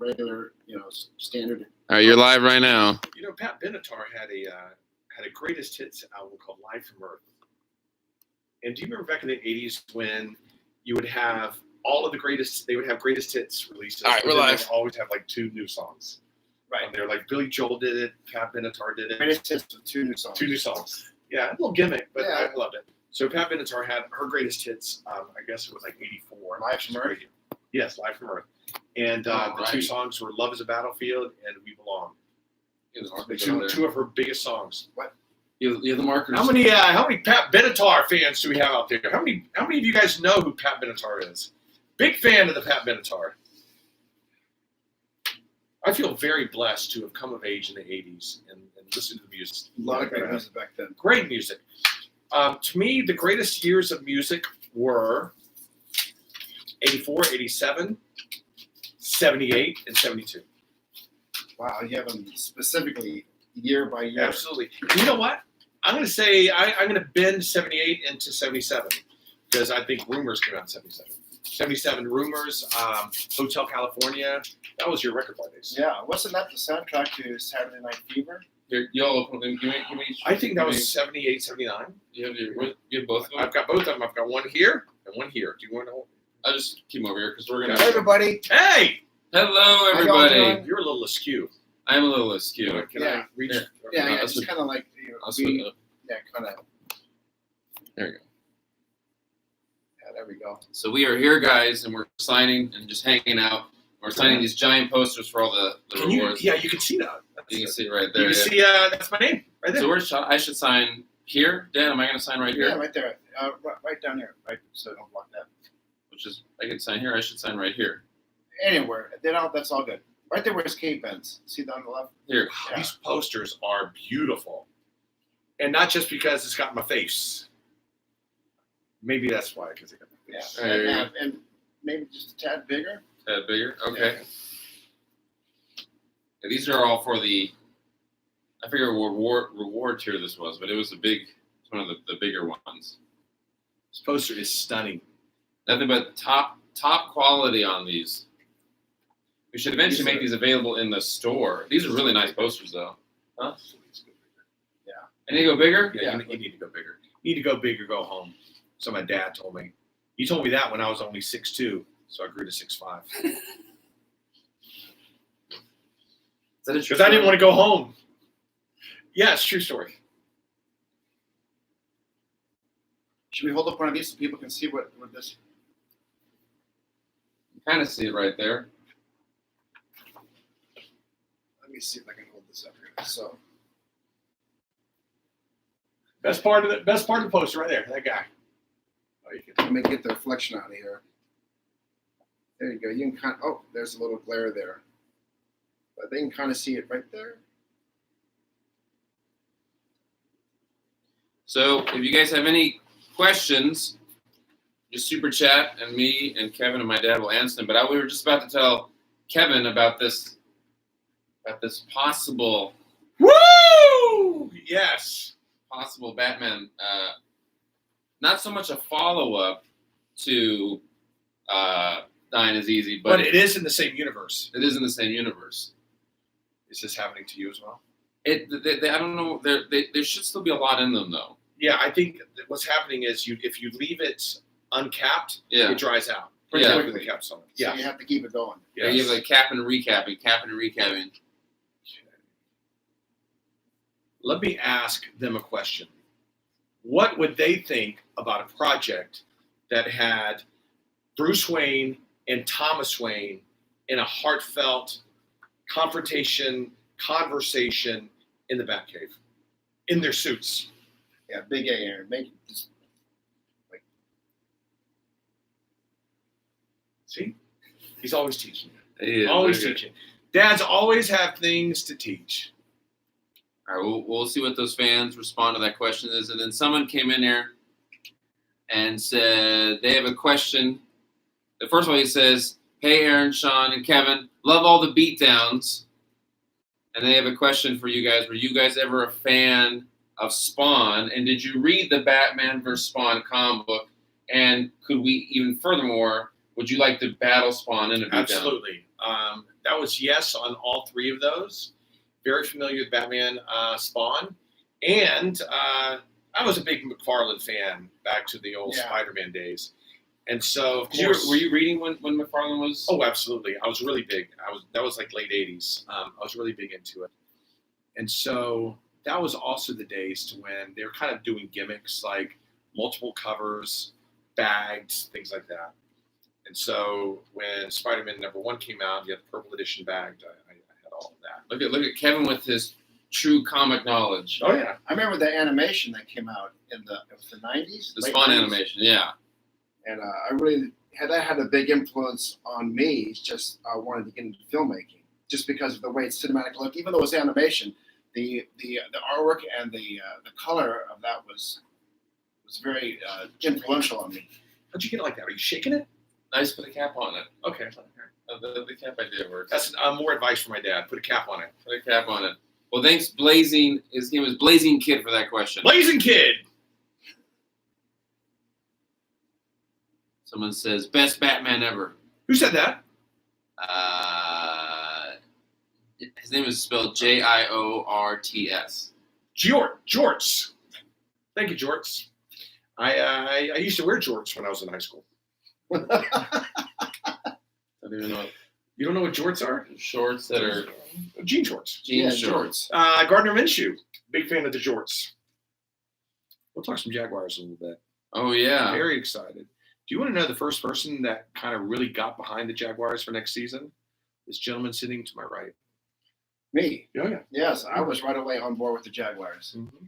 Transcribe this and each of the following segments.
regular, standard. All right, you're live right now. Pat Benatar had a greatest hits album called Live from Earth. And do you remember back in the 80s when you would have all of the greatest, they would have greatest hits releases. All right, we're live. They'd always have like 2 new songs. Right. They're like Billy Joel did it, Pat Benatar did it. Greatest hits with 2 new songs. 2 new songs. Yeah, a little gimmick, but Yeah. I loved it. So Pat Benatar had her greatest hits, I guess it was like 84. Live from Earth? Yes, Live from Earth. And the 2 songs were Love is a Battlefield and We Belong. Two of her biggest songs. What? You have the markers. How many Pat Benatar fans do we have out there? How many of you guys know who Pat Benatar is? Big fan of the Pat Benatar. I feel very blessed to have come of age in the 80s and listened to the music. A lot of great music back then. Great music. To me, the greatest years of music were 84, 87, 78, and 72. Wow, you have them specifically year by year. Absolutely. You know what? I'm going to say I'm going to bend 78 into 77 because I think Rumors came out in 77. 77 Rumors, Hotel California. That was your record parties. Yeah, wasn't that the soundtrack to Saturday Night Fever? Here, y'all open them. Give me I think that was 78, 79. You have both of them? I've got both of them. I've got one here and one here. Do you want to hold? I'll just keep them over here because we're going Hey, to... everybody. Hey! Hello, How y'all everybody. doing? You're a little askew. I'm a little askew. Can Yeah. I reach? Here. Yeah, That's just kind of like, I'll split it up. kind of. There we go. Yeah, there we go. So we are here, guys, and we're signing and just hanging out. We're signing these giant posters for all the Can you, rewards. yeah, you can see that. You can see it right You there. can see that's my name right there. So I should sign here. Dan, am I going to sign right here? Yeah, right there. Right down here. Right, so don't block that. Which is, I can sign here. I should sign right here. Anywhere. That's all good. Right there where his cape ends. See that on the left? Here. Yeah. These posters are beautiful. And not just because it's got my face. Maybe that's why, because it got my Yeah. face. There you go. And maybe just a tad bigger. That bigger? Okay. Yeah, these are all for the, I forget what reward tier this was, but it was it's one of the bigger ones. This poster is stunning. Nothing but top quality on these. We should eventually make these available in the store. These are really nice posters, though. Huh? Yeah. I need to go bigger? Yeah, you need to go bigger. You need to go big or go home. So my dad told me. He told me that when I was only 6'2", so I grew to 6'5". Because I didn't want to go home. Yeah, it's a true story. Should we hold up one of these so people can see what this? You kind of see it right there. Let me see if I can hold this up here. So. Best part of the poster right there. That guy. Oh, you can. Let me get the reflection out of here. There you go. You can there's a little glare there. But they can kind of see it right there. So if you guys have any questions, just super chat, and me and Kevin and my dad will answer them. But we were just about to tell Kevin about this possible Woo! Yes. possible Batman. Not so much a follow-up to Dying is Easy, But it is in the same universe. it is in the same universe. Is this happening to you as well? I don't know. There should still be a lot in them, though. Yeah, I think that what's happening is if you leave it uncapped, Yeah. it dries out. Yeah. Quickly the cap's on it. So you have to keep it going. Yeah. You have like capping and recapping. Let me ask them a question. What would they think about a project that had Bruce Wayne and Thomas Wayne in a heartfelt conversation in the Batcave, in their suits? Yeah, big A, Aaron. Make it just like. See? He's always teaching. Yeah, Always very good. teaching. Dads always have things to teach. All right, we'll see what those fans respond to that question is. And then someone came in there and said they have a question. The first one, he says, "Hey, Aaron, Sean, and Kevin, love all the beatdowns." And they have a question for you guys. Were you guys ever a fan of Spawn? And did you read the Batman vs. Spawn comic book? And could we even furthermore, would you like to battle Spawn in a beatdown? Absolutely. that was yes on all three of those. Very familiar with Batman Spawn. And I was a big McFarlane fan back to the old Spider-Man days. And so, of course, were you reading when McFarlane was? Oh, absolutely. I was really big. That was like late 80s. I was really big into it. And so that was also the days to when they were kind of doing gimmicks like multiple covers, bagged, things like that. And so when Spider-Man #1 came out, you had the purple edition bagged. I had all of that. Look at Kevin with his true comic knowledge. Oh yeah, I remember the animation that came out in the 90s. The Spawn animation, yeah. And I really had a big influence on me. It's just I wanted to get into filmmaking, just because of the way it's cinematic look. Even though it was animation, the artwork and the color of that was very influential on me. How'd you get it like that? Are you shaking it? Nice, put a cap on it. Okay. The cap idea works. That's more advice for my dad. Put a cap on it. Put a cap on it. Well, thanks, Blazing. His name was Blazing Kid for that question. Blazing Kid. Someone says best Batman ever. Who said that? His name is spelled Jiorts. Jorts. Thank you, Jorts. I used to wear jorts when I was in high school. I don't even know. You don't know what jorts are? Shorts that are jean shorts. Jean shorts. Gardner Minshew, big fan of the jorts. We'll talk some Jaguars a little bit. Oh yeah, Very excited. Do you want to know the first person that kind of really got behind the Jaguars for next season? This gentleman sitting to my right. Me? Oh yeah. Yes, I was right away on board with the Jaguars. Mm-hmm.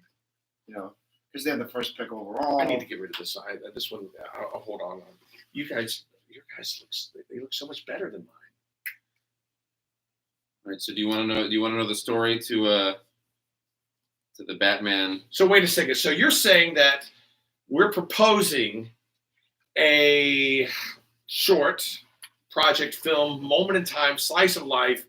You know, because they had the first pick overall. I need to get rid of this. This one. I'll hold on. Your guys look so much better than mine. All right. So do you want to know the story to the Batman? So wait a second. So you're saying that we're proposing a short project film, moment in time, slice of life,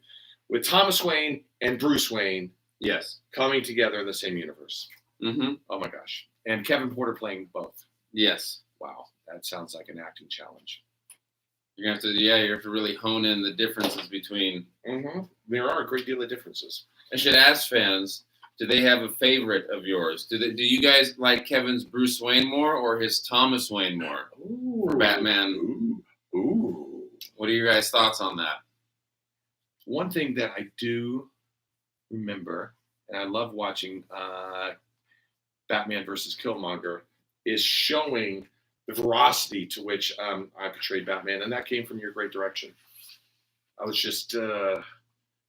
with Thomas Wayne and Bruce Wayne, Yes. coming together in the same universe. Mm-hmm. Oh my gosh. And Kevin Porter playing both. Yes. Wow. That sounds like an acting challenge. You have to really hone in the differences between. Mm-hmm. There are a great deal of differences. I should ask fans, do they have a favorite of yours? Do you guys like Kevin's Bruce Wayne more or his Thomas Wayne more for Batman? Ooh. What are your guys' thoughts on that? One thing that I do remember, and I love watching Batman versus Killmonger, is showing the veracity to which I portrayed Batman, and that came from your great direction. I was just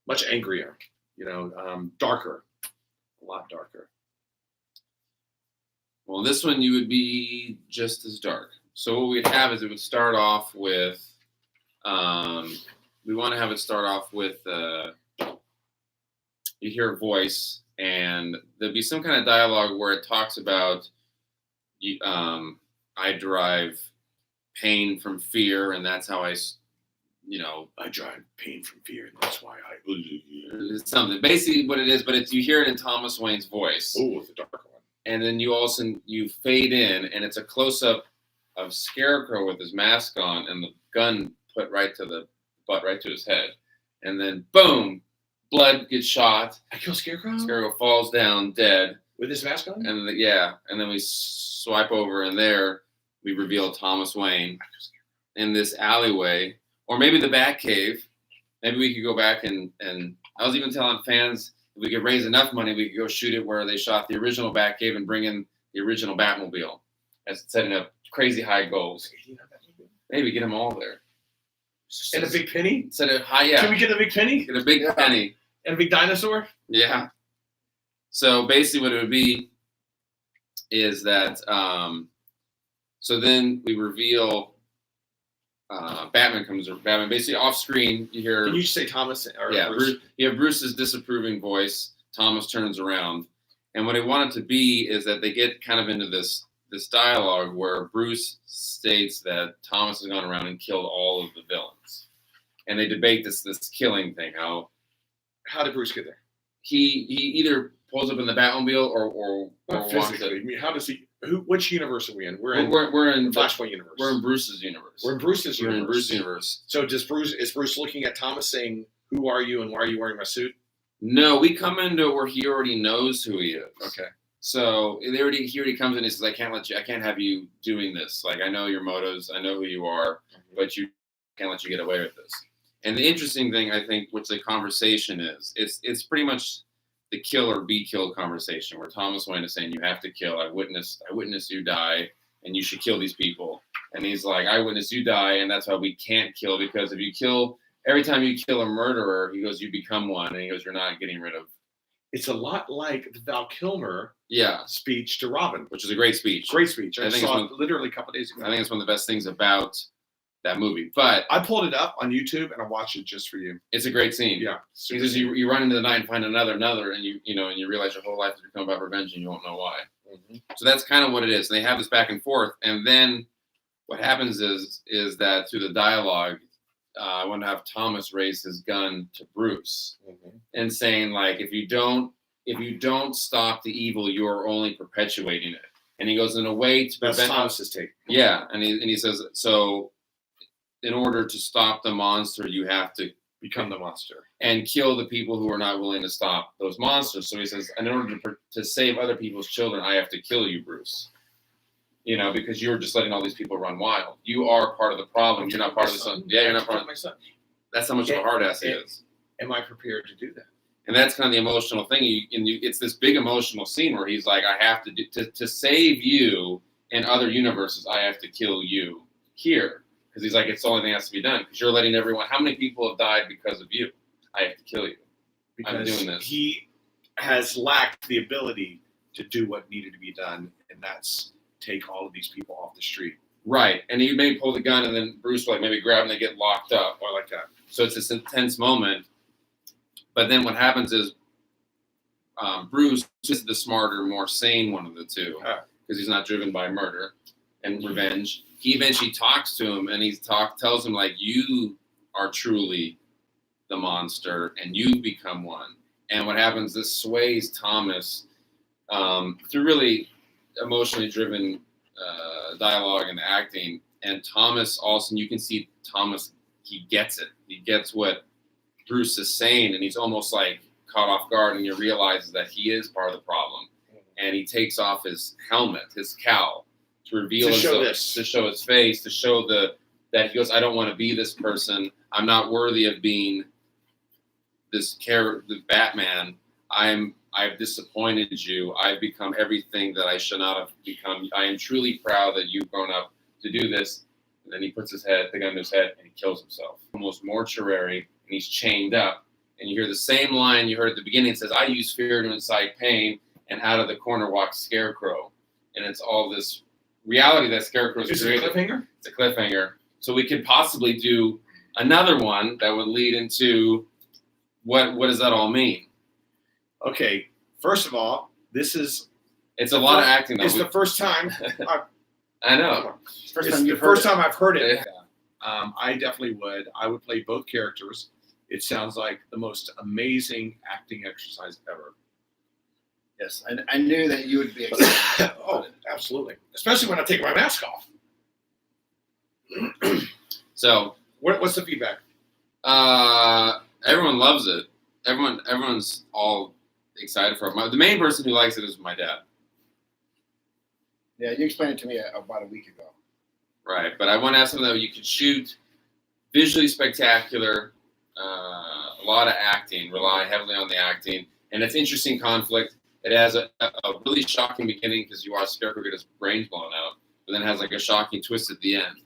much angrier, darker, a lot darker. Well, this one you would be just as dark. So what we'd have is it would start off with, we want to have it start off with, you hear a voice, and there'd be some kind of dialogue where it talks about, I derive pain from fear, and that's how I derive pain from fear, and that's why I. It's something. Basically, what it is, but you hear it in Thomas Wayne's voice. Oh, the dark one. And then you fade in, and it's a close up of Scarecrow with his mask on, and the gun put right to the butt, right to his head, and then boom, blood gets shot. I kill Scarecrow. Scarecrow falls down dead With his mask on? and and then we swipe over, and there we reveal Thomas Wayne in this alleyway, or maybe the Batcave. Maybe we could go back and I was even telling fans if we could raise enough money, we could go shoot it where they shot the original Batcave and bring in the original Batmobile. That's setting up crazy high goals. Maybe get them all there. And a big penny? Set it high, yeah. Can we get a big penny? Get a big penny. And a big dinosaur? Yeah. So basically what it would be is that, so then we reveal Batman basically off screen. You hear. Can you say Thomas? Or Yeah, Bruce? you have Bruce's disapproving voice. Thomas turns around. And what I want it to be is that they get kind of into this dialogue where Bruce states that Thomas has gone around and killed all of the villains. And they debate this killing thing. How did Bruce get there? He either pulls up in the Batmobile or Not walks physically. it. I mean, how does he? Which universe are we in? We're in We're in Flashpoint universe. We're in Bruce's universe. We're in Bruce's universe. We're in Bruce's universe. So is Bruce looking at Thomas saying, who are you and why are you wearing my suit? No, we come into it where he already knows who he is. Okay. So he already comes in and says, I can't have you doing this. Like, I know your motives, I know who you are, but you can't let you get away with this. And the interesting thing, I think, which the conversation is, it's pretty much the kill or be killed conversation, where Thomas Wayne is saying, you have to kill. I witnessed you die, and you should kill these people. And he's like, I witnessed you die, and that's why we can't kill, because if you kill, every time you kill a murderer, he goes, you become one, and he goes, you're not getting rid of. It's a lot like the Val Kilmer speech to Robin. Which is a great speech. Great speech. I think saw it's it literally a couple days ago. I think it's one of the best things about that movie. But I pulled it up on YouTube and I watched it just for you. It's a great scene. Yeah. Because you run into the night and find another, and you realize your whole life has become about revenge and you won't know why. Mm-hmm. So that's kind of what it is. They have this back and forth, and then what happens is that through the dialogue, I want to have Thomas raise his gun to Bruce and saying, like, if you don't stop the evil, you're only perpetuating it. And he goes, in a way to prevent. That's Thomas's take. Yeah, and he says, so in order to stop the monster, you have to become the monster and kill the people who are not willing to stop those monsters. So he says, in order to save other people's children, I have to kill you, Bruce. Because you're just letting all these people run wild. You are part of the problem. You're not part of the son. Yeah, you're not part of my son. That's how much of a hard ass he is. Am I prepared to do that? And that's kind of the emotional thing. It's this big emotional scene where he's like, I have to save you in other universes, I have to kill you here. Because he's like, it's the only thing that has to be done. Because you're letting everyone, how many people have died because of you? I have to kill you. Because I'm doing this. He has lacked the ability to do what needed to be done, and that's take all of these people off the street. Right. And he may pull the gun, and then Bruce will maybe grab them, and they get locked up. Or like that. So it's this intense moment. But then what happens is Bruce is the smarter, more sane one of the two, because he's not driven by murder and revenge. He eventually talks to him, and he tells him, like, you are truly the monster, and you become one. And what happens, this sways Thomas through really emotionally driven dialogue and acting. And Thomas also, you can see Thomas, he gets it. He gets what Bruce is saying, and he's almost like caught off guard, and he realizes that he is part of the problem. And he takes off his helmet, his cowl, to reveal to show his face, to show that he goes, I don't want to be this person. I'm not worthy of being this character, the Batman. I've disappointed you. I've become everything that I should not have become. I am truly proud that you've grown up to do this. And then he puts the gun to his head, and he kills himself. Almost mortuary, and he's chained up. And you hear the same line you heard at the beginning. It says, I use fear to incite pain, and out of the corner walks Scarecrow. And it's all this reality that Scarecrow's created. Is it a cliffhanger? It's a cliffhanger. So we could possibly do another one that would lead into what does that all mean? Okay, first of all, it's a lot of acting. It's the first time. I know. It's the first time I've heard it. Yeah. I definitely would. I would play both characters. It sounds like the most amazing acting exercise ever. Yes, I knew that you would be excited. Oh, absolutely. Especially when I take my mask off. So, what's the feedback? Everyone loves it. Everyone's all excited for it. The main person who likes it is my dad. Yeah, you explained it to me about a week ago. Right, but I want to ask something that you could shoot visually spectacular, a lot of acting, rely heavily on the acting, and it's interesting conflict. It has a really shocking beginning because you watch Scarecrow get his brains blown out, but then it has like a shocking twist at the end.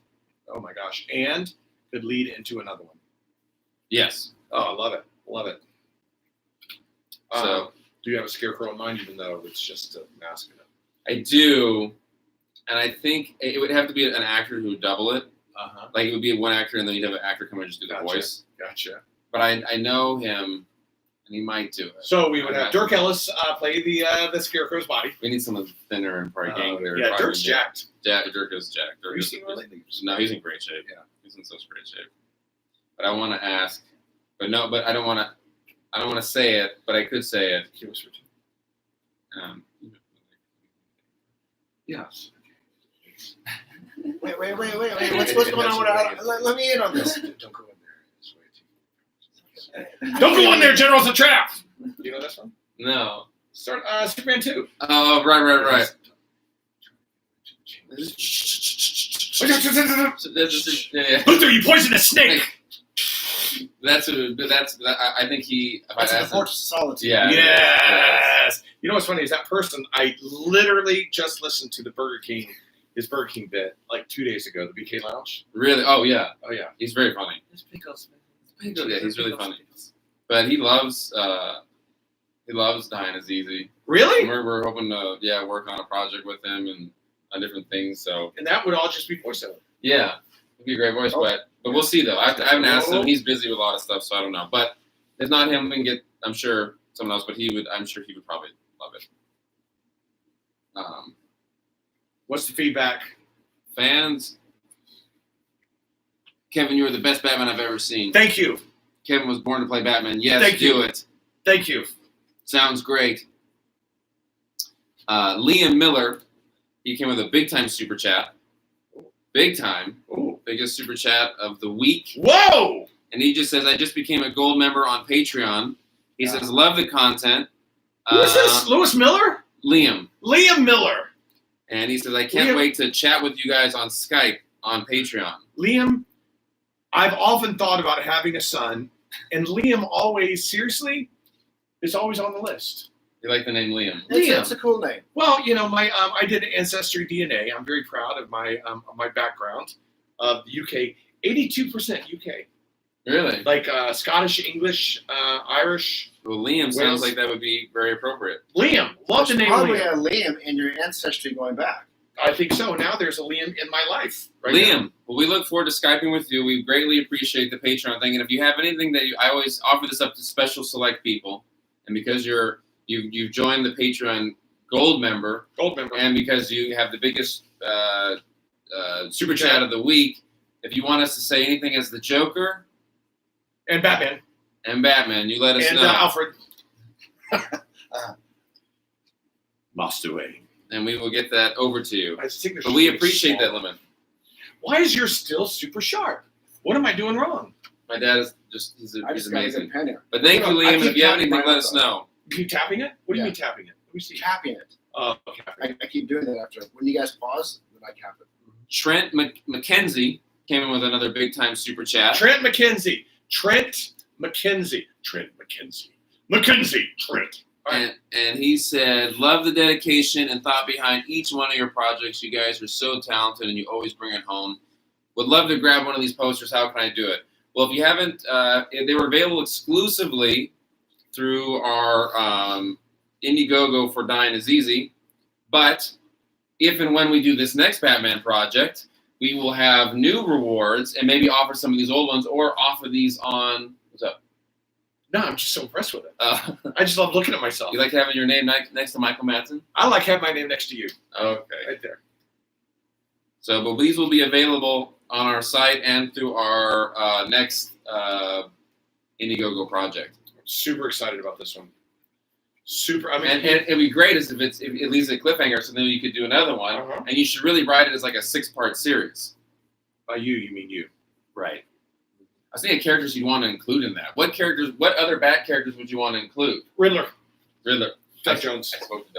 Oh my gosh. And could lead into another one. Yes. Oh, I love it. Love it. So, do you have a Scarecrow in mind, even though it's just a mask? I do, and I think it would have to be an actor who would double it. Like it would be one actor, and then you'd have an actor come and just do the voice. Gotcha. But I know him, and he might do it. So we would have Dirk Ellis play the Scarecrow's body. We need someone thinner and probably gangler. Yeah, Dirk's jacked. Dirk is jacked. Have you seen him lately? No, he's in great shape. Yeah, he's in such great shape. But I want to ask, but I don't want to say it, but I could say it. Yes. Wait. What's going on with our... Let me in on this. Don't go in there. It's way too... Don't go in there, General. It's a trap. You know this one? No. Start Superman 2. Oh, right. Yeah. Luther, you poisoned a snake. I think he. That's the Fortress of Solitude. Yeah. Yes. You know what's funny is that person. I literally just listened to his Burger King bit like 2 days ago. The BK Lounge. Really? Oh yeah. Oh yeah. He's very funny. There's pickles. Yeah, he's really funny. But he loves Dying is Easy. Really? We're hoping to work on a project with him and on different things. So And that would all just be voiceover. yeah, it'd be a great voice. But we'll see though. I haven't asked him. He's busy with a lot of stuff, so I don't know. But if not him, we can get I'm sure someone else. But I'm sure he would probably love it. What's the feedback? Fans, Kevin, you are the best Batman I've ever seen. Thank you. Kevin was born to play Batman. Yes, Thank you. do it. Thank you. Sounds great. Liam Miller, he came with a big time super chat. Big time. Ooh. Biggest super chat of the week. Whoa! And he just says, I just became a gold member on Patreon. He says, love the content. Who is this? Lewis Miller? Liam. Liam Miller. And he says, I can't wait to chat with you guys on Skype on Patreon. Liam, I've often thought about having a son, and Liam always, seriously, is always on the list. You like the name Liam? It's a cool name. Well, you know, I did Ancestry DNA. I'm very proud of my background of the UK. 82% UK. Really? Like Scottish, English, Irish. Well, Liam sounds like that would be very appropriate. Liam. Love the name Probably Liam. a Liam in your ancestry going back. I think so. Now there's a Liam in my life. Right Liam, now. well, we look forward to Skyping with you. We greatly appreciate the Patreon thing. And if you have anything that I always offer this up to special select people. And because you've joined the Patreon Gold member, and because you have the biggest super chat of the week, if you want us to say anything as the Joker And Batman. you let us And know. Alfred. Master Wayne. And we will get that over to you. My signature But we is appreciate small. that, Lemon. Why is yours still super sharp? What am I doing wrong? My dad is he's I just got a amazing. good pen here. But thank you, I Liam. And keep if you have tapping anything, my let us know. You keep tapping it? What do you Yeah. mean tapping it? Let me see. Tapping it. Oh, tapping. I keep doing that after. When you guys pause, then I tap it. Trent McKenzie came in with another big time super chat. Trent McKenzie. All right. And he said, love the dedication and thought behind each one of your projects. You guys are so talented and you always bring it home. Would love to grab one of these posters. How can I do it? Well, if you haven't, they were available exclusively through our Indiegogo for Dying is Easy. But if and when we do this next Batman project, we will have new rewards and maybe offer some of these old ones or offer these on, what's up? No, I'm just so impressed with it. I just love looking at myself. You like having your name next to Michael Madsen? I like having my name next to you. Okay. Right there. So, but these will be available on our site and through our next Indiegogo project. I'm super excited about this one. Super. I mean, And it'd be great if it leaves a cliffhanger, so then you could do another one. Uh-huh. And you should really write it as like a 6-part series. by you mean you. Right. I was thinking characters you'd want to include in that. What other Bat characters would you want to include? Riddler. Riddler. Doug Jones. I spoke to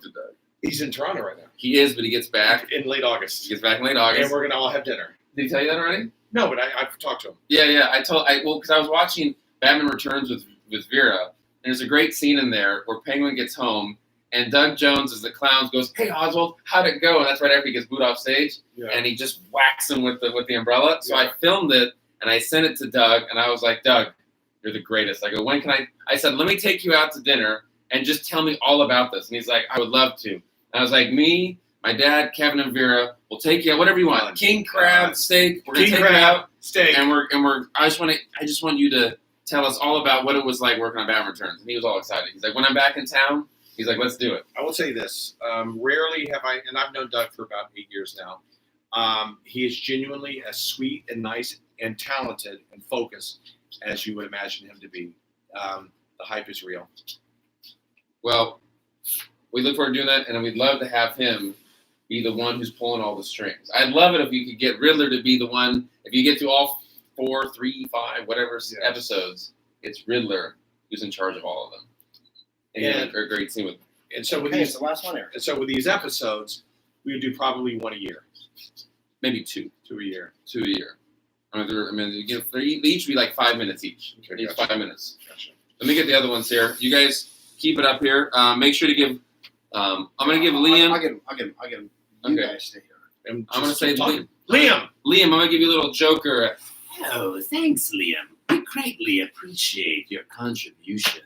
Doug. He's in Toronto right now. He is, but he gets back. In late August. He gets back in late And August. we're going to all have dinner. Did he tell you that already? No, but I've talked to him. Yeah. Because I was watching Batman Returns with Vera, and there's a great scene in there where Penguin gets home, and Doug Jones, as the clown, goes, "Hey Oswald, how'd it go?" And that's right after he gets booed off stage, Yeah. and he just whacks him with the umbrella. So Yeah. I filmed it and I sent it to Doug, and I was like, "Doug, you're the greatest." I go, "When can I?" I said, "Let me take you out to dinner and just tell me all about this." And he's like, "I would love to." And I was like, "Me, my dad, Kevin, and Vera will take you out, whatever you want. King crab, steak. We're gonna take you out, steak. and we're. I just want you to tell us all about what it was like working on Batman Returns." And he was all excited. He's like, "When I'm back in town," he's like, "Let's do it." I will say this. Rarely have I, and I've known Doug for about 8 years now. He is genuinely as sweet and nice and talented and focused as you would imagine him to be. The hype is real. Well, we look forward to doing that, and we'd love to have him be the one who's pulling all the strings. I'd love it if you could get Riddler to be the one. If you get through all 4, 3, 5, whatever Yes. episodes, it's Riddler who's in charge of all of them. And he had a great scene with. And so with Okay, these, it's the last one here. and so with these episodes, we would do probably one a year, Maybe 2 2 a year. a year. They each be like 5 minutes each. Okay, Each gotcha. 5 minutes. Gotcha. Let me get the other ones here. You guys keep it up here. Make sure to give. I'm gonna give Liam. I'll get him. You Okay. guys stay here. And I'm gonna just say keep talking. Liam. I'm gonna give you a little joker. Oh, thanks, Liam. We greatly appreciate your contribution.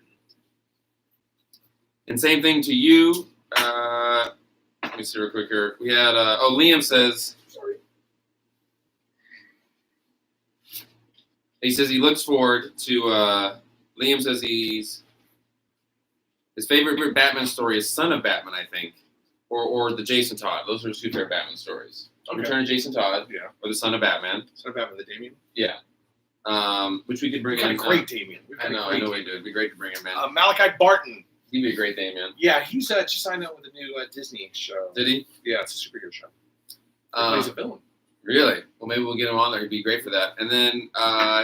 And same thing to you. Let me see real quick here. We had. Liam says. Sorry. He says he looks forward to. Liam says his favorite Batman story is Son of Batman, I think, or the Jason Todd. Those are his 2 favorite Batman stories. Okay. Return of Jason Todd, Yeah. or the Son of Batman. So about with the Damien. Yeah. Which we could bring We've got in. a great Damien. We've I got a know great we do. It'd be great to bring him in. Malachi Barton. He'd be a great Damien. Yeah, he's just signed up with a new Disney show. Did he? Yeah, it's a superhero show. He plays a villain. Really? Well, maybe we'll get him on there. He'd be great for that. And then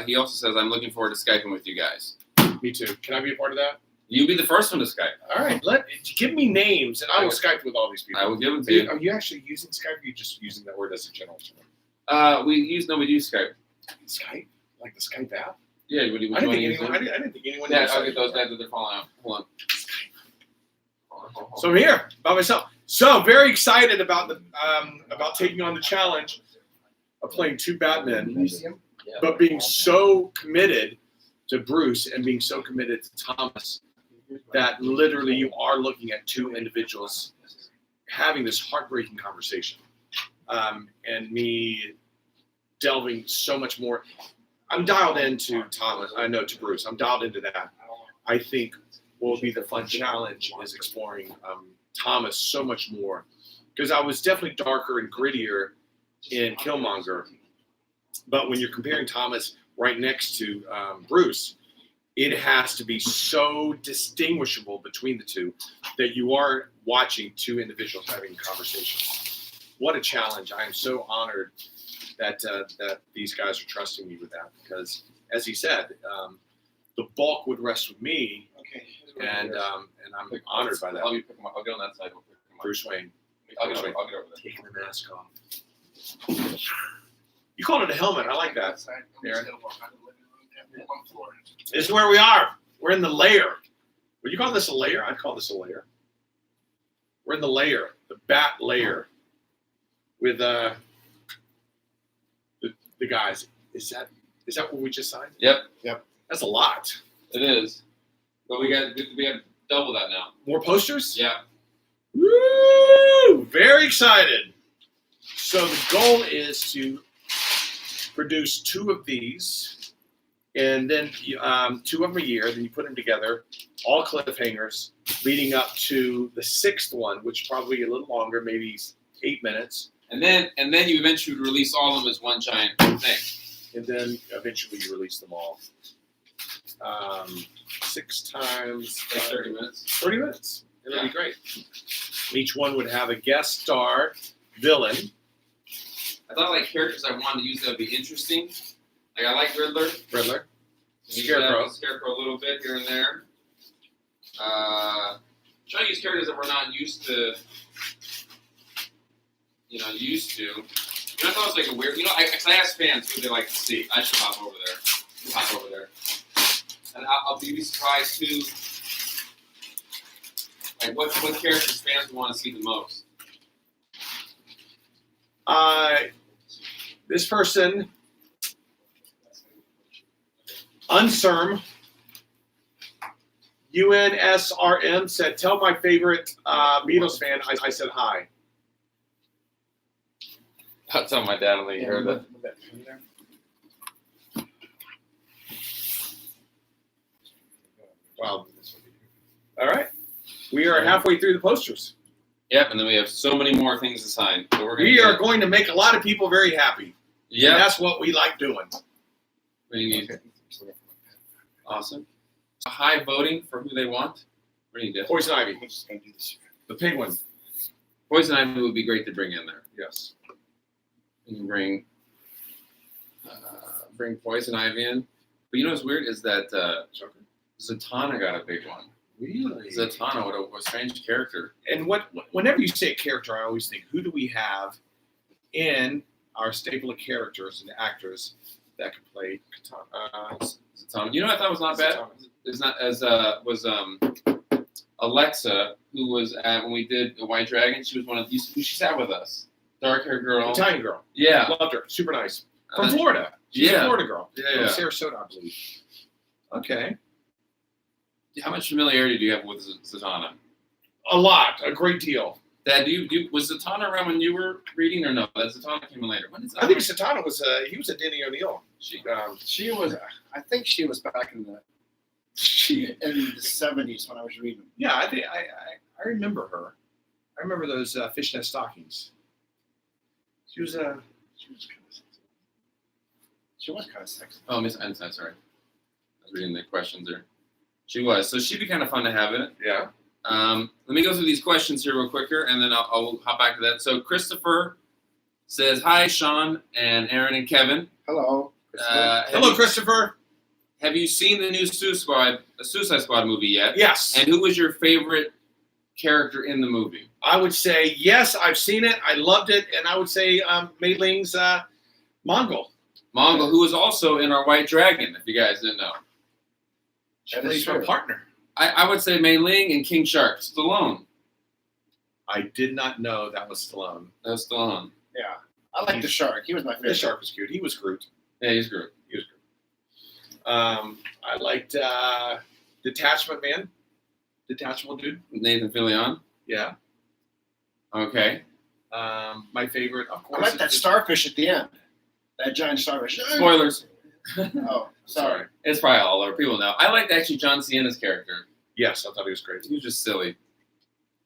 he also says, I'm looking forward to Skyping with you guys. Me too. Can I be a part of that? You be the first one to Skype. All right. Give me names, and I will Skype with all these people. I will give them to you. Are you actually using Skype? Or are you just using that word as a general term? We use Skype. Skype? Like the Skype app? Yeah, would you I didn't want think to use anyone. it? I didn't think anyone. Yeah, used I'll Skype. get those guys that they're falling out. Hold on. So I'm here by myself. So very excited about taking on the challenge of playing 2 Batmen, but being so committed to Bruce and being so committed to Thomas that literally you are looking at 2 individuals having this heartbreaking conversation, and me delving so much more. I'm dialed into Thomas. I know to Bruce. I'm dialed into that. I think what will be the fun challenge is exploring Thomas so much more, because I was definitely darker and grittier in Killmonger, but when you're comparing Thomas right next to Bruce, it has to be so distinguishable between the 2 that you are watching 2 individuals having a conversation. What a challenge. I am so honored that these guys are trusting me with that, because as he said, the bulk would rest with me, Okay. and I'm honored by that. Let me pick them up. I'll get on that side. We'll pick them up. Bruce Wayne, I'll get over there. taking the mask off. You called it a helmet. I like that. Aaron. This is where we are. We're in the lair. Would you call this a lair? I'd call this a lair. We're in the lair, the Bat lair, with the guys. Is that what we just signed? Yep. That's a lot. It is. But we have double that now. More posters? Yeah. Woo! Very excited. So the goal is to produce 2 of these, and then 2 of them a year. Then you put them together, all cliffhangers, leading up to the 6th one, which probably a little longer, maybe 8 minutes, And then you eventually release all of them as one giant thing. and then eventually you release them all. 6 times Like 30 minutes. 30 minutes. It'll Yeah. be great. Each one would have a guest star villain. I thought like characters I wanted to use that would be interesting. Like I like Riddler. Riddler. Use Scarecrow. that Scarecrow a little bit here and there. Trying to use characters that we're not used to. I thought it was like a weird. I asked fans who they like to see. I should hop over there. And I'll be surprised too. Like what characters fans want to see the most. This person, Unsrm, UNSRM, said, tell my favorite Beatles fan I said hi. I'll tell my dad when he heard that. Wow. All right. We are halfway through the posters. Yep, and then we have so many more things to sign. So We are going to make a lot of people very happy. Yeah. And that's what we like doing. What do you need? Awesome. High voting for who they want. What do you do? Poison Ivy, I'm just gonna do this. the penguin. Poison Ivy would be great to bring in there. Yes. You can bring bring poison ivy in. But you know what's weird is that Zatanna got a big one. Really? Zatanna, what a strange character. And whenever you say character, I always think, who do we have in our stable of characters and actors that could play Zatanna. You know what I thought was not bad? It's not as was Alexa, who was at when we did the White Dragon. She was one of these. She sat with us. Dark haired girl. Italian girl. Yeah. Loved her. Super nice. From Florida. She's a Florida girl. Yeah. From Sarasota, I believe. Okay. How much familiarity do you have with Zatanna? A lot. A great deal. Dad, was Zatanna around when you were reading, or no? That Zatanna came in later. When did I think Zatanna was he was a Denny O'Neil. She was. I think she was back in the 70s when I was reading. Yeah, I think I remember her. I remember those fishnet stockings. She was kind of sexy. She was kind of sexy. Oh, Miss Einstein, sorry. I was reading the questions there. She was. So she'd be kind of fun to have in it. Yeah. Let me go through these questions here real quicker, and then I'll hop back to that. So Christopher says, hi, Sean and Aaron and Kevin. Hello. Hello, Christopher. Have you seen the new Suicide Squad movie yet? Yes. And who was your favorite character in the movie? I would say, yes, I've seen it. I loved it. And I would say Mei Ling's Mongol. Mongol, who was also in our White Dragon, if you guys didn't know. She plays my partner. I would say Mei Ling and King Shark. Stallone. I did not know that was Stallone. That was Stallone. Yeah. I like the shark. He was my favorite. The shark was cute. He was Groot. Yeah, he's Groot. I liked Detachment Man. Detachable dude. Nathan Fillion. Yeah. Okay. My favorite, of course. I like that starfish at the end. That giant starfish. Spoilers. Oh, sorry. It's probably all over people now. I liked actually John Cena's character. Yes, I thought he was great. He was just silly.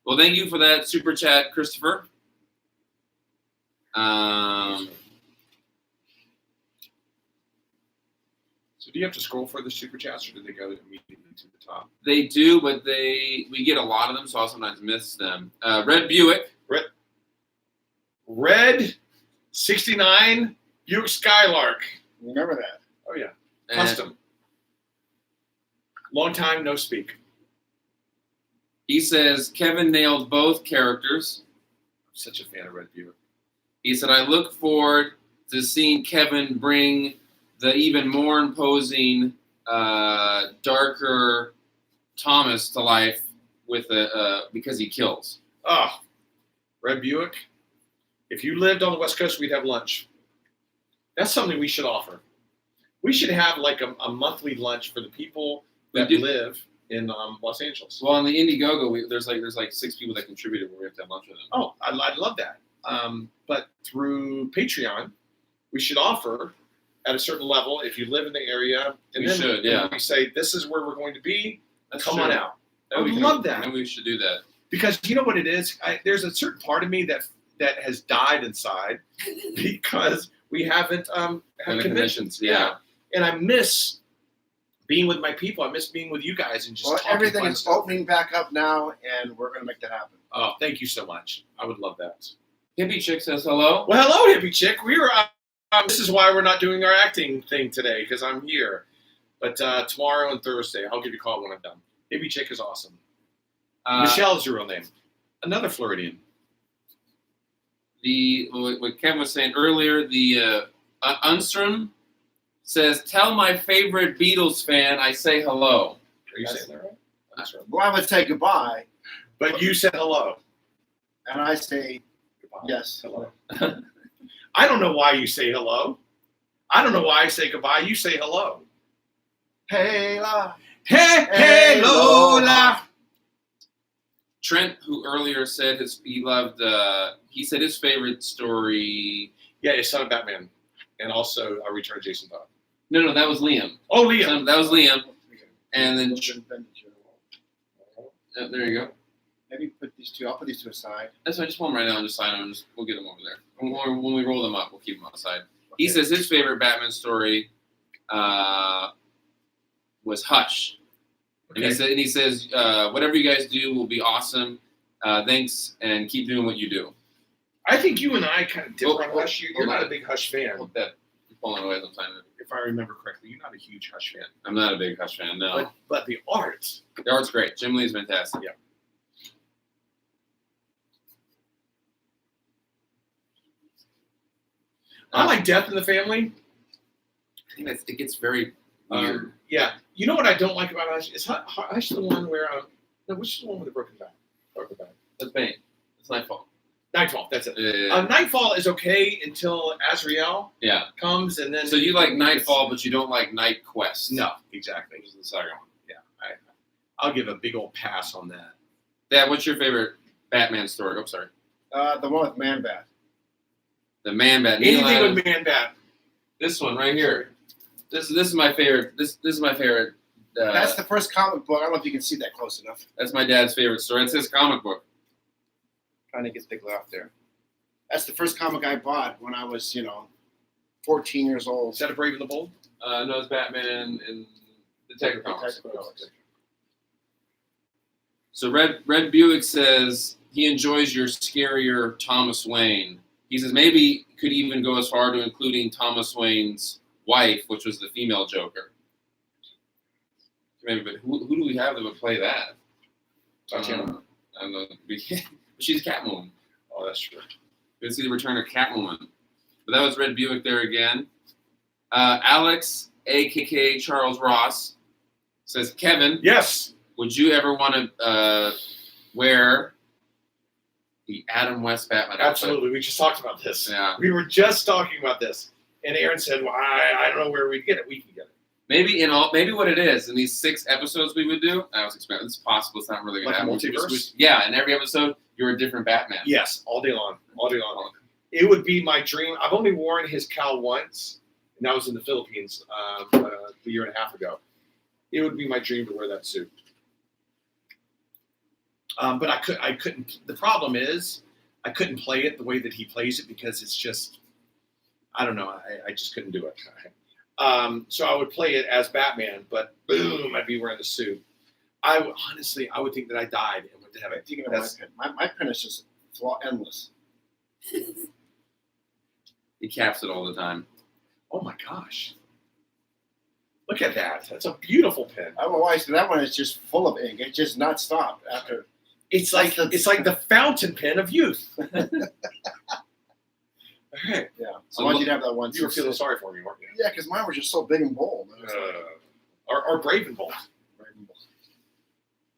Well, thank you for that super chat, Christopher. So do you have to scroll for the super chats, or do they go immediately to the top? They do, but we get a lot of them, so I'll sometimes miss them. Red Buick. Red 69 Buick Skylark. Remember that. Oh, yeah. And Custom. Long time no speak. he says, Kevin nailed both characters. I'm such a fan of Red Buick. He said, I look forward to seeing Kevin bring the even more imposing, darker Thomas to life with because he kills. Oh, Red Buick. If you lived on the West Coast, we'd have lunch. That's something we should offer. We should have like a monthly lunch for the people that live in Los Angeles. Well, on the Indiegogo, there's like 6 people that contributed where we have to have lunch with them. Oh, I'd love that. But through Patreon, we should offer at a certain level if you live in the area. And We should, yeah. We say, this is where we're going to be. That's Come true. on out. I would love that. And we should do that. Because you know what it is? There's a certain part of me that has died inside because we haven't had conventions. Yeah. And I miss being with my people. I miss being with you guys and just talking everything fun is stuff. opening back up now, and we're going to make that happen. Oh, thank you so much. I would love that. Hippie Chick says hello. Well, hello, Hippie Chick. We were. This is why we're not doing our acting thing today, because I'm here. But tomorrow and Thursday, I'll give you a call when I'm done. Hippie Chick is awesome. Michelle is your real name. Another Floridian. What Kevin was saying earlier, the Unstrom says, tell my favorite Beatles fan I say hello. Are you saying that right? That's right. Well, I would say goodbye, But you said hello. and I say Goodbye. yes. Hello. I don't know why you say hello. I don't know why I say goodbye. You say hello. Hey, la. Hey, Lola. Trent, who earlier said he said his favorite story. Yeah, it's Son of Batman. And also Return of Jason Todd. No, that was Liam. Oh, Liam. That was Liam. And then Maybe there you go. put these two. I'll put these two aside. That's why I just want them right now and just sign them. We'll get them over there. When we roll them up, we'll keep them outside. He says his favorite Batman story was Hush. Okay. And he says, whatever you guys do will be awesome. Thanks, and keep doing what you do. I think you and I kind of differ on Well, Hush. You're not a big Hush fan. Hold that. pulling away sometimes. If I remember correctly, you're not a huge Hush fan. I'm not a big Hush fan, no. But the art. The art's great. Jim Lee's fantastic. Yeah. I like Death in the Family. I think it gets very weird. Yeah. You know what I don't like about Hush? Is Hush the one where no, which is the one with the broken back? That's Bane. It's Nightfall. Nightfall. That's it. Yeah. Nightfall is okay until Azrael comes, and then. So you like Nightfall, but you don't like Night Quest. No, exactly. Which is the second one. Yeah, I'll give a big old pass on that. Dad, what's your favorite Batman story? Oh, sorry. The one with Man-Bat. The Man-Bat. Anything with Man-Bat. This one right here. This is my favorite. This is my favorite. That's the first comic book. I don't know if you can see that close enough. That's my dad's favorite story. It's his comic book. Trying to get the big laugh there. That's the first comic I bought when I was, 14 years old. Is that a Brave and the Bold? No, it's Batman and Detective Comics. So Red Buick says he enjoys your scarier Thomas Wayne. He says maybe could even go as far to including Thomas Wayne's wife, which was the female Joker. Maybe, but who do we have that would play that? Tatiana. I don't know. She's Catwoman. Oh, that's true. We see the return of Catwoman. But that was Red Buick there again. Alex, AKK Charles Ross, says, Kevin, Yes. would you ever want to wear the Adam West Batman outfit? Absolutely. We just talked about this. Yeah. We were just talking about this. And Aaron said, well, I don't know where we'd get it. We can get it. Maybe what it is in these 6 episodes we would do. I was expecting it's possible. It's not really going to Like happen. multiverse? Yeah, in every episode you're a different Batman. Yes, all day long. All day long. It would be my dream. I've only worn his cowl once, and that was in the Philippines a year and a half ago. It would be my dream to wear that suit. But I couldn't. The problem is, I couldn't play it the way that he plays it because it's just, I don't know. I just couldn't do it. So I would play it as Batman, but boom, I'd be wearing the suit. I would think that I died and would have it. Thinking of my pen is just endless. He caps it all the time. Oh my gosh! Look at that. That's a beautiful pen. I don't know why. So that one is just full of ink. It's just not stopped after. It's like the fountain pen of youth. All right. Yeah. So I want you to have that one. You were feeling sorry for me, weren't you? Yeah, because mine were just so big and bold. Or brave and bold.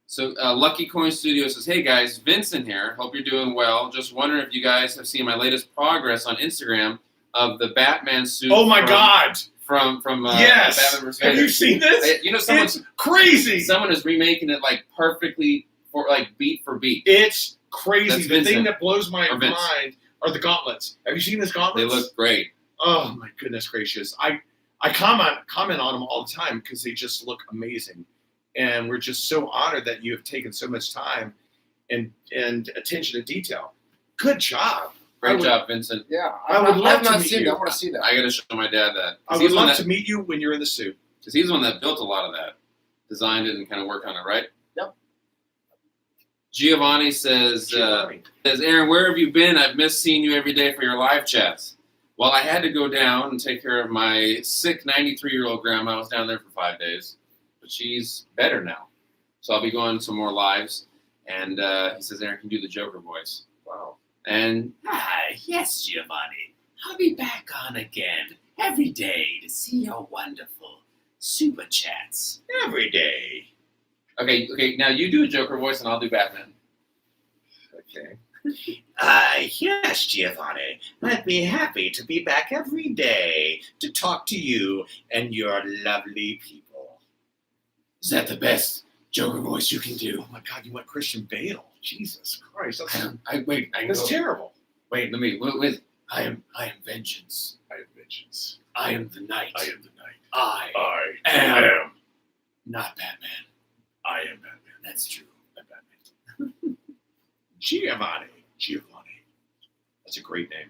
So Lucky Coin Studio says, hey guys, Vincent here. Hope you're doing well. Just wondering if you guys have seen my latest progress on Instagram of the Batman suit. Oh my God! From yes. Batman vs. Have you seen this? Someone's it's crazy. Someone is remaking it like perfectly for like beat for beat. It's crazy. That's The Vincent. thing that blows my mind are the gauntlets. Have you seen his gauntlets? They look great. Oh my goodness gracious! I comment on them all the time because they just look amazing, and we're just so honored that you have taken so much time and attention to detail. Good job. Great job, Vincent. Yeah, I would love I've to not meet seen you. that. I want to see that. I got to show my dad that. I would love to meet you when you're in the suit. Because he's the one that built a lot of that, designed it, and kind of worked on it, right? Yep. Giovanni says, Aaron, where have you been? I've missed seeing you every day for your live chats. Well, I had to go down and take care of my sick 93-year-old grandma. I was down there for 5 days, but she's better now. So I'll be going to more lives. And he says, Aaron can do the Joker voice. Wow. And Yes, Giovanni. I'll be back on again every day to see your wonderful super chats. Every day. okay, now you do a Joker voice and I'll do Batman. Okay. Yes, Giovanni. I'd be happy to be back every day to talk to you and your lovely people. Is that the best Joker voice you can do? Oh my God, you went Christian Bale. Jesus Christ. That's That's terrible. Wait, let me. Wait. I am vengeance. I am vengeance. I am the knight. I am the knight. I I am not Batman. I am Batman. That's true. I'm Batman. Giovanni. That's a great name.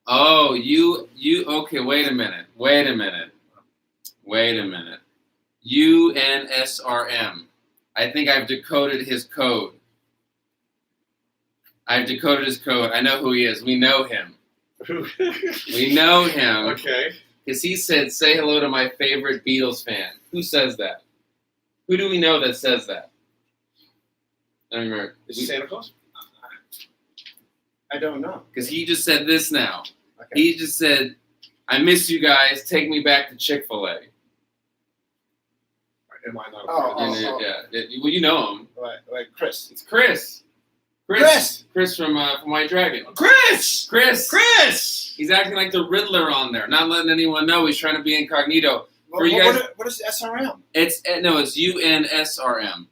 Oh, you. Okay, wait a minute. UNSRM. I think I've decoded his code. I've decoded his code. I know who he is. We know him. We know him. Okay. Because he said, say hello to my favorite Beatles fan. Who says that? Who do we know that says that? I don't remember. Is it Santa Claus? I don't know. Because he just said this now. Okay. He just said, I miss you guys. Take me back to Chick-fil-A. Am I not? Oh. Yeah. Well, you know him. Like Chris. It's Chris. Chris from White Dragon. Chris. He's acting like the Riddler on there, not letting anyone know he's trying to be incognito. For you guys, What is SRM? it's UNSRM.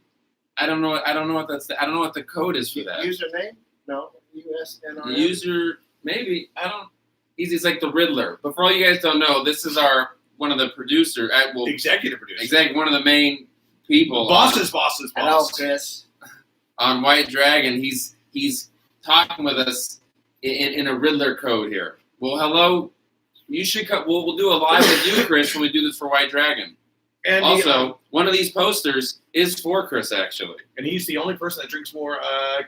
I don't know what that's. I don't know what the code is for that. Username? No. USNRM. User, maybe I don't. He's like the Riddler. But for all you guys don't know, this is one of the producer. Executive producer. Exactly, one of the main people. Bosses. Hello, Chris. On White Dragon, he's talking with us in a Riddler code here. Well, hello. You should come. We'll do a live with you, Chris, when we do this for White Dragon. And Also, one of these posters is for Chris, actually. and he's the only person that drinks more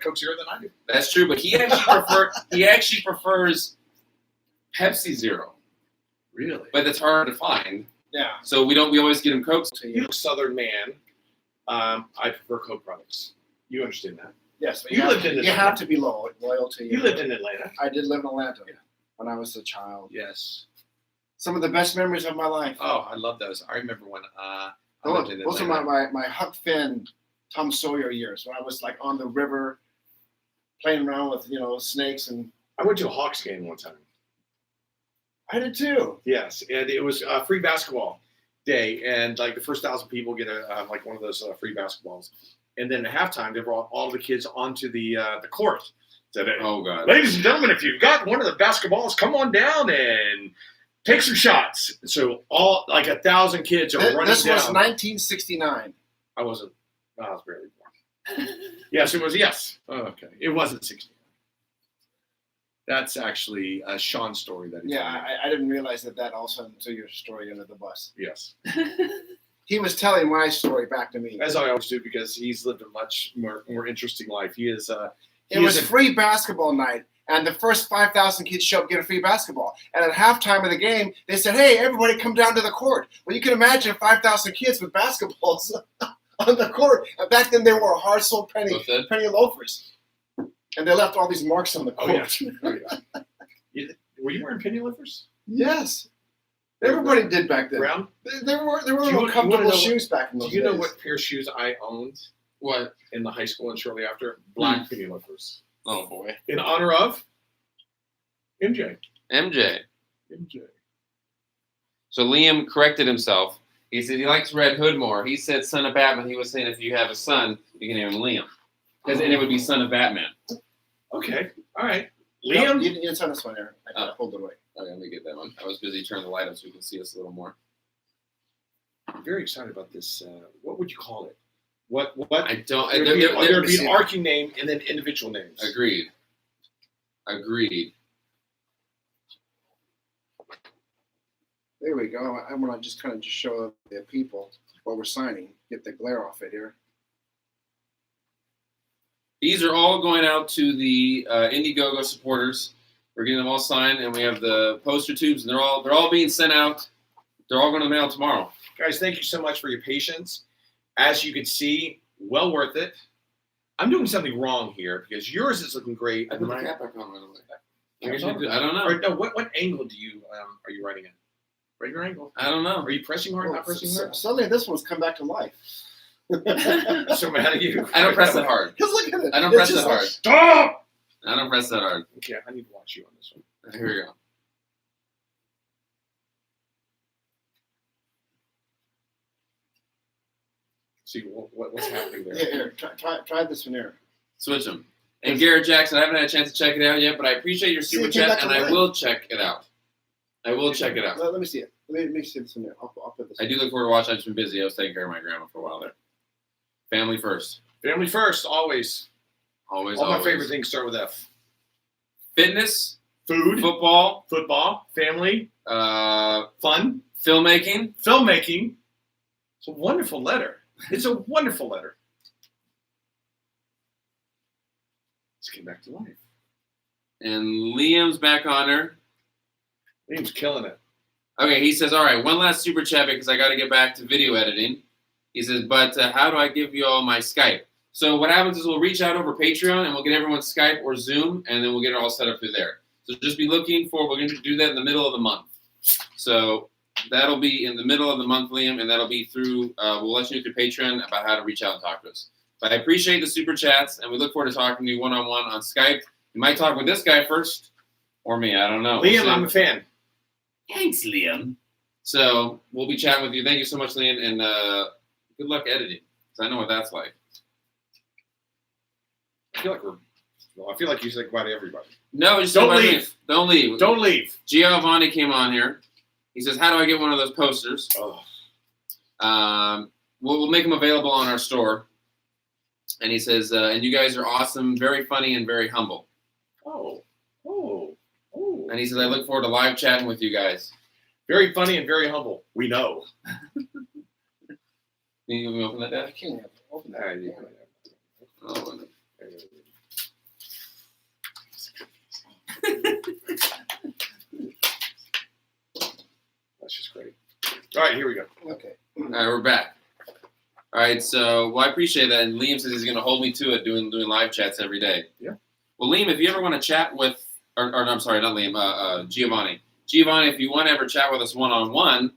Coke Zero than I do. That's true, but he actually prefers Pepsi Zero, Really? but that's hard to find. Yeah. So we always get him Cokes. You're a Southern man. I prefer Coke products. You understand that? Yes. But You lived in You have to be loyal to You lived in Atlanta. I did live in Atlanta when I was a child. Yes. Some of the best memories of my life. Oh, I love those. I remember when I lived in Those are Atlanta. my Huck Finn, Tom Sawyer years when I was like on the river, playing around with snakes, and I went to a Hawks game one time. I did too. Yes, and it was free basketball day, and like the first 1,000 people get like one of those free basketballs, and then at halftime they brought all the kids onto the court. Said, Oh God! ladies and gentlemen, if you've got one of the basketballs, come on down and take some shots. So all like 1,000 kids are running This down. was 1969. I wasn't. I was barely born. Yes, it was. Yes. Oh, okay. It wasn't 60. That's actually Sean's story that he told me. I didn't realize that also until your story under the bus. Yes. He was telling my story back to me. As I always do, because he's lived a much more interesting life. He is. It was free basketball night, and the first 5,000 kids show up and get a free basketball. And at halftime of the game, they said, "Hey, everybody, come down to the court." Well, you can imagine 5,000 kids with basketballs on the court. And back then, they were hard-sold penny loafers, and they left all these marks on the court. Oh, yeah. Were you wearing penny loafers? Yes, everybody did back then. Brown? They were Do you little comfortable know shoes back in those Do you know days. what pair of shoes I owned? What? In the high school and shortly after? Black penny loafers. Oh boy! In honor of MJ. MJ. So Liam corrected himself. He said he likes Red Hood more. He said son of Batman. He was saying if you have a son, you can name him Liam. And it would be son of Batman. Okay. All right. No, Liam? you didn't turn this one there. I pulled it away. Okay, let me get that one. I was busy turning the light up so you can see us a little more. I'm very excited about this. What would you call it? What? I don't. There'd be an arcing name and then individual names. Agreed. There we go. I want to just kind of show the people what we're signing. Get the glare off it here. These are all going out to the Indiegogo supporters. We're getting them all signed, and we have the poster tubes, and they're all being sent out. They're all going to the mail tomorrow. Guys, thank you so much for your patience. As you can see, well worth it. I'm doing something wrong here because yours is looking great. I put the Mine- cap back on right away. Cap I don't know. Or, no, what angle do you are you writing at? Regular angle. I don't know. Are you pressing hard? Not pressing hard. Suddenly, this one's come back to life. So mad at you. I don't press that hard. Because look at it. I don't It's press just that like, hard. Stop! I don't press that hard. Okay, I need to watch you on this one. Here we go. See what's happening there. Yeah, here, try this one here. Switch them. And Garrett Jackson, I haven't had a chance to check it out yet, but I appreciate your See, super it came chat, back and to I life. will check it out. I will check it out. Let me see it. Let me see this one here. I'll put this. I do look forward to watching. I've just been busy. I was taking care of my grandma for a while there. Family first. Family first, always. Always, All always. my favorite things start with F. Fitness, Food, football, family, fun, filmmaking. filmmaking. It's a wonderful letter. It's a wonderful letter. came back to life. And Liam's back on her. Liam's killing it. Okay, he says, all right, one last super chat because I got to get back to video editing. He says, but how do I give you all my Skype? So what happens is we'll reach out over Patreon and we'll get everyone's Skype or Zoom, and then we'll get it all set up through there. So just be looking for, we're going to do that in the middle of the month. So that'll be in the middle of the month, Liam, and that'll be through, we'll let you know through Patreon about how to reach out and talk to us. But I appreciate the super chats, and we look forward to talking to you one-on-one on Skype. You might talk with this guy first, or me, I don't know. Liam, I'm a fan. Thanks, Liam. So we'll be chatting with you. Thank you so much, Liam, and good luck editing, because I know what that's like. I feel like you said goodbye to everybody. No, just Don't leave. Don't leave. Don't leave. Giovanni came on here. He says, how do I get one of those posters? Oh. We'll make them available on our store. And he says, and you guys are awesome, very funny, and very humble. Oh. And he says, I look forward to live chatting with you guys. Very funny and very humble. We know. Can you open that, Dad? I can't open that. Yeah. Oh, That's just great. All right, here we go. Okay. all right, we're back. All right, so, I appreciate that. And Liam says he's going to hold me to it doing live chats every day. Yeah. Well, Liam, if you ever want to chat with, or no, I'm sorry, not Liam, Giovanni. Giovanni, if you want to ever chat with us one-on-one,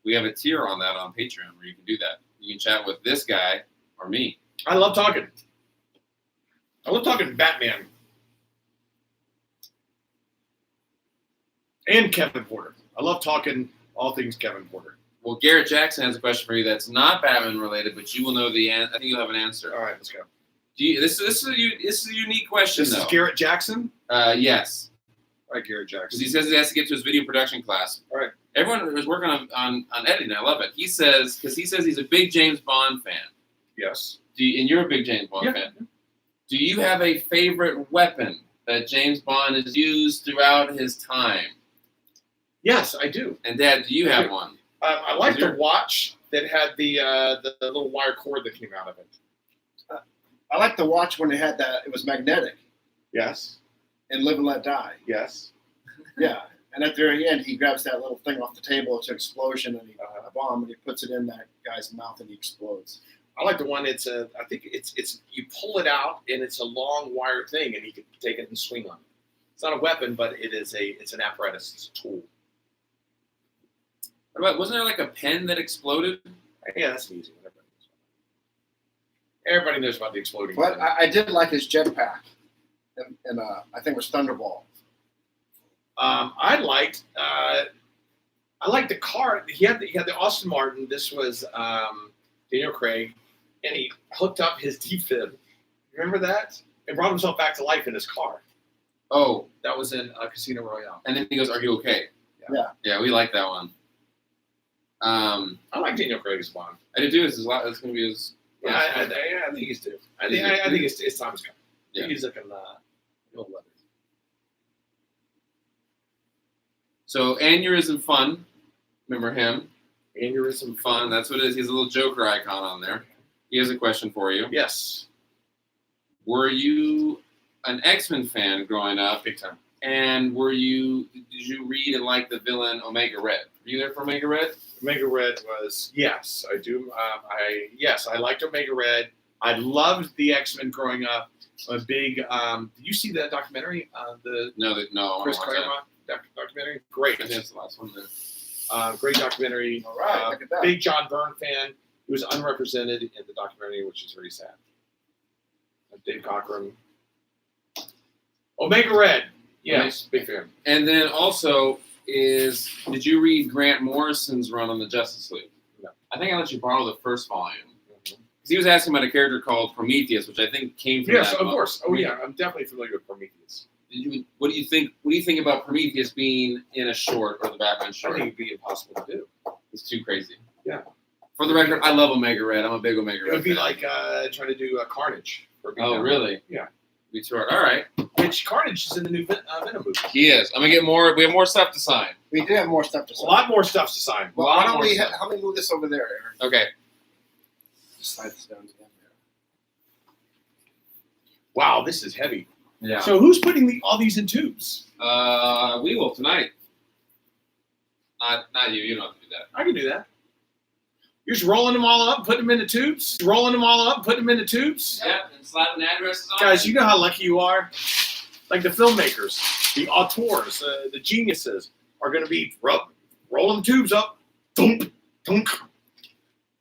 we have a tier on that on Patreon where you can do that. You can chat with this guy or me. I love talking. Batman. And Kevin Porter. I love talking all things Kevin Porter. Well, Garrett Jackson has a question for you that's not Batman related, but you will know the answer. I think you'll have an answer. All right, let's go. This is a unique question, This though. is Garrett Jackson? Yes. All right, Garrett Jackson. Because he says he has to get to his video production class. All right. Everyone is working on editing. I love it. He says he's a big James Bond fan. Yes. And you're a big James Bond fan. Do you have a favorite weapon that James Bond has used throughout his time? Yes, I do. And Dad, do you have one? I like the watch that had the little wire cord that came out of it. I like the watch when it had that. It was magnetic. Yes. And Live and Let Die. Yes. Yeah. And at the very end, he grabs that little thing off the table. It's an explosion, and a bomb, and he puts it in that guy's mouth, and he explodes. I like the one. I think it's you pull it out, and it's a long wire thing, and you can take it and swing on it. It's not a weapon, but it's an apparatus. It's a tool. Wasn't there like a pen that exploded? Yeah, that's an easy one. Everybody knows about the exploding. But I did like his jetpack, and I think it was Thunderball. I liked the car. He had the Aston Martin. This was Daniel Craig, and he hooked up his defib. Remember that? And brought himself back to life in his car. Oh, That was in Casino Royale. and then he goes, "Are you okay?" Yeah. Yeah, we like that one. I like Daniel Craig's Bond. I did too. It's going to be his. Yeah, I think he's due. I think it's time has come. Yeah. He's looking old leather. So aneurysm fun. Remember him? Aneurysm Fun. That's what it is. He has a little Joker icon on there. He has a question for you. Yes. Were you an X-Men fan growing up? Big time. And did you read and like the villain Omega Red? Were you there for Omega Red? Omega Red was, yes, I do. I liked Omega Red. I loved the X-Men growing up. A big, did you see that documentary? No. Chris I wanna watch Claremont documentary? Great. that. I think that's the last one there. Great documentary. All right, look at that. Big John Byrne fan. He was unrepresented in the documentary, which is very sad. Dave Cockrum. Omega Red. Yes, big fan. And then also did you read Grant Morrison's run on the Justice League? No. I think I let you borrow the first volume. Because he was asking about a character called Prometheus, which I think came from Yes, that of book. course. Oh yeah, I'm definitely familiar with Prometheus. What do you think about Prometheus being in a short or the Batman I short? think it'd be impossible to do. It's too crazy. Yeah. For the record, I love Omega Red. I'm a big Omega Red. It would be fan. like trying to do Carnage. Oh, really? Yeah. Be too hard. All right. Which Carnage is in the new Venom movie. He is. I'm gonna get more. We have more stuff to sign. We do have more stuff to A say. lot more stuff to sign. Well, why don't more we? stuff. How many move this over there, Aaron? Okay. Just slide this down again. Wow, this is heavy. Yeah. So who's putting all these in tubes? We will tonight. Not you. You don't have to do that. I can do that. You're just rolling them all up, putting them into tubes. Rolling them all up, putting them into tubes. Yeah, and slapping addresses on. Guys, you know how lucky you are. Like the filmmakers, the auteurs, the geniuses are going to be rolling tubes up, thunk, thunk,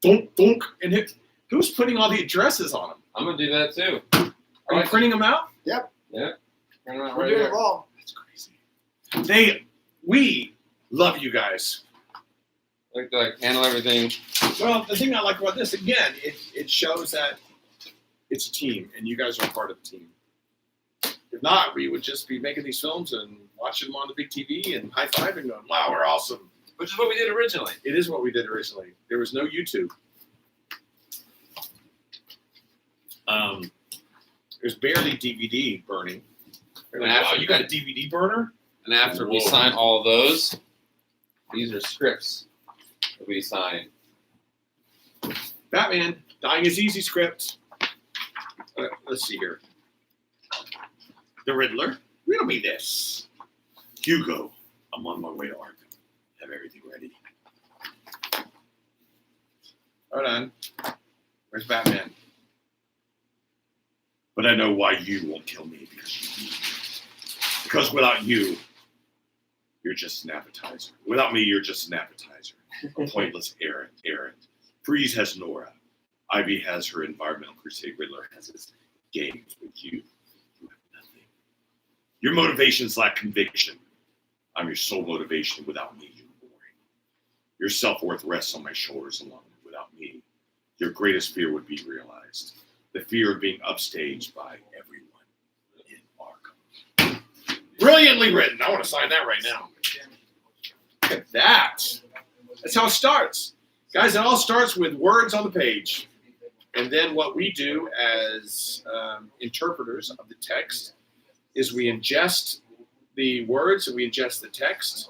thunk, thunk, and hit. Who's putting all the addresses on them? I'm gonna do that too. Are you printing them out? Yep. Yeah. We're doing it all. That's crazy. We love you guys. Like to handle everything. Well, the thing I like about this, again, it shows that it's a team, and you guys are part of the team. If not, we would just be making these films and watching them on the big TV and high-fiving and going, wow, we're awesome. Which is what we did originally. It is what we did originally. There was no YouTube. There's barely DVD burning. Like, wow, you got a DVD burner? And after we Whoa. sign all of those, these are scripts that we sign. Batman, Dying is Easy script. Let's see here. The Riddler. Riddle me this. Hugo, I'm on my way to Arkham. Have everything ready. Hold on. Where's Batman? But I know why you won't kill me because without you, you're just an appetizer. Without me, you're just an appetizer. A pointless errand. Freeze has Nora. Ivy has her environmental crusade. Riddler has his games with you. You have nothing. Your motivations lack conviction. I'm your sole motivation. Without me, you're boring. Your self-worth rests on my shoulders alone. Without me, your greatest fear would be realized. The fear of being upstaged by everyone in Arkham. Brilliantly written. I want to sign that right now. Look at that. That's how it starts. Guys, it all starts with words on the page. And then what we do as interpreters of the text is we ingest the words, we ingest the text,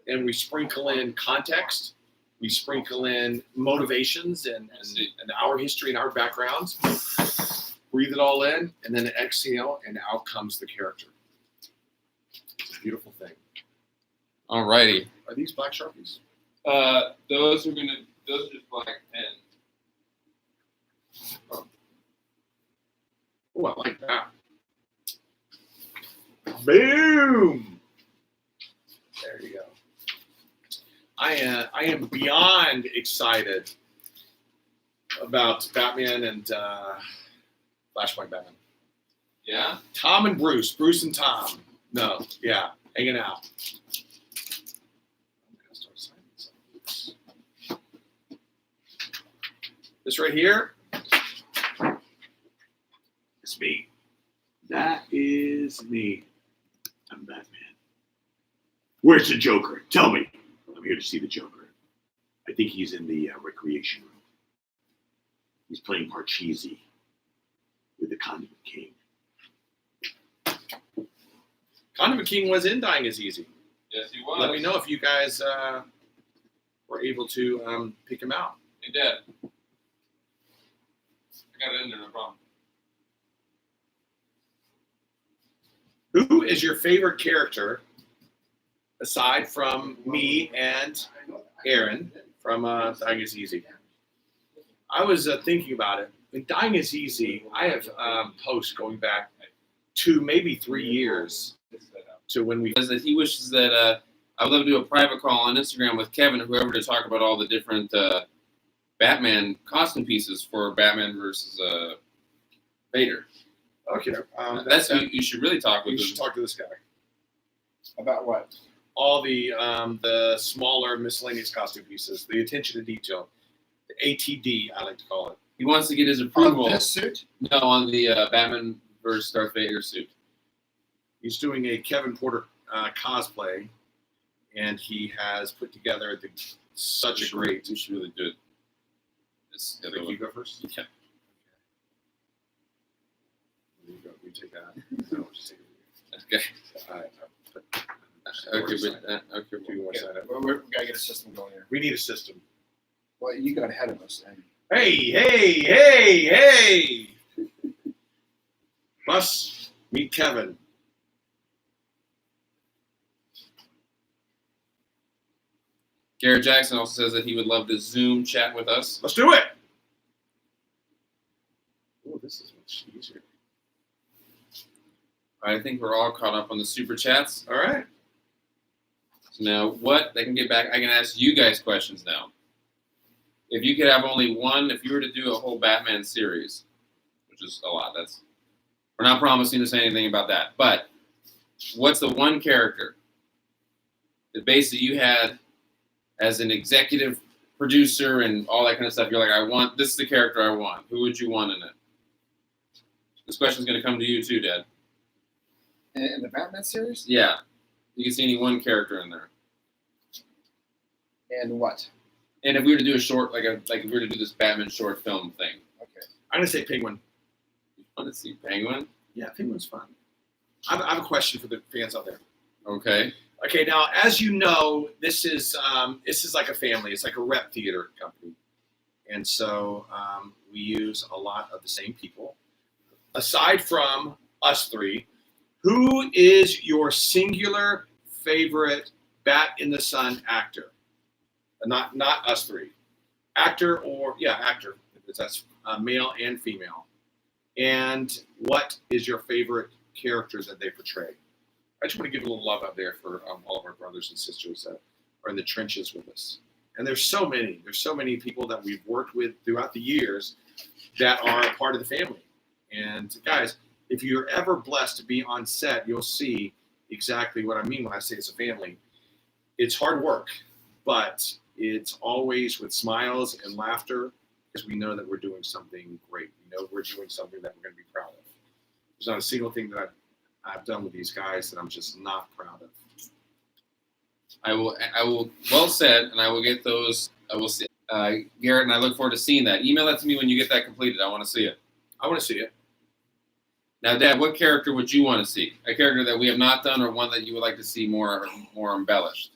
and we sprinkle in context. We sprinkle in motivations and our history and our backgrounds. Breathe it all in, and then exhale, and out comes the character. It's a beautiful thing. Alrighty. Are these black Sharpies? Those are just black pens. Oh, I like that. Boom! There you go. I am beyond excited about Batman and Flashpoint Batman. Yeah? Tom and Bruce and Tom. No, yeah, hanging out. I'm gonna start signing some. This right here. It's me. That is me. I'm Batman. Where's the Joker? Tell me. I'm here to see the Joker. I think he's in the recreation room. He's playing Parcheesi with the Condiment King. Condiment King was in Dying is Easy. Yes, he was. Let me know if you guys were able to pick him out. He did. I got it in there, no problem. Who is your favorite character aside from me and Aaron from Dying is Easy? I was thinking about it. In Dying is Easy, I have posts going back to maybe 3 years to when we. Says that he wishes that I would love to do a private call on Instagram with Kevin or whoever to talk about all the different Batman costume pieces for Batman versus Vader. Okay, That's who you should really talk with. you should talk to this guy. About what? All the smaller miscellaneous costume pieces, the attention to detail, the ATD, I like to call it. He wants to get his approval. On this suit? No, on the Batman versus Darth Vader suit. He's doing a Kevin Porter cosplay, and he has put together such a great. You should really do it. Think you go first? Yeah. You go. You take that. No, just take it. Okay. Okay, Do but you want to sign it? We gotta get a system going here. We need a system. Well, you got ahead of us. And Hey! Plus, Meet Kevin. Garrett Jackson also says that he would love to Zoom chat with us. Let's do it. Oh, this is much easier. I think we're all caught up on the super chats. All right. So now, what they can get back? I can ask you guys questions now. If you could have only one, if you were to do a whole Batman series, which is a lot, we're not promising to say anything about that. But what's the one character, the base that you had as an executive producer and all that kind of stuff? You're like, this is the character I want. Who would you want in it? This question's going to come to you too, Dad. In the Batman series? Yeah. You can see any one character in there. And what? And if we were to do a short, if we were to do this Batman short film thing. Okay. I'm gonna say Penguin. You want to see Penguin? Yeah, Penguin's fun. I have a question for the fans out there. Okay. Okay, now as you know, this is like a family. It's like a rep theater company, and so we use a lot of the same people. Aside from us three, who is your singular favorite Bat in the Sun actor? Not us three. Actor. Because that's male and female. And what is your favorite character that they portray? I just want to give a little love out there for all of our brothers and sisters that are in the trenches with us. And there's so many. There's so many people that we've worked with throughout the years that are a part of the family. And guys, if you're ever blessed to be on set, you'll see exactly what I mean when I say it's a family. It's hard work, but it's always with smiles and laughter because we know that we're doing something great. We know we're doing something that we're going to be proud of. There's not a single thing that I've done with these guys that I'm just not proud of. I will. Well said, and I will get those. I will see. Garrett, and I look forward to seeing that. Email that to me when you get that completed. I want to see it. I want to see it. Now, Dad, what character would you want to see? A character that we have not done, or one that you would like to see more embellished?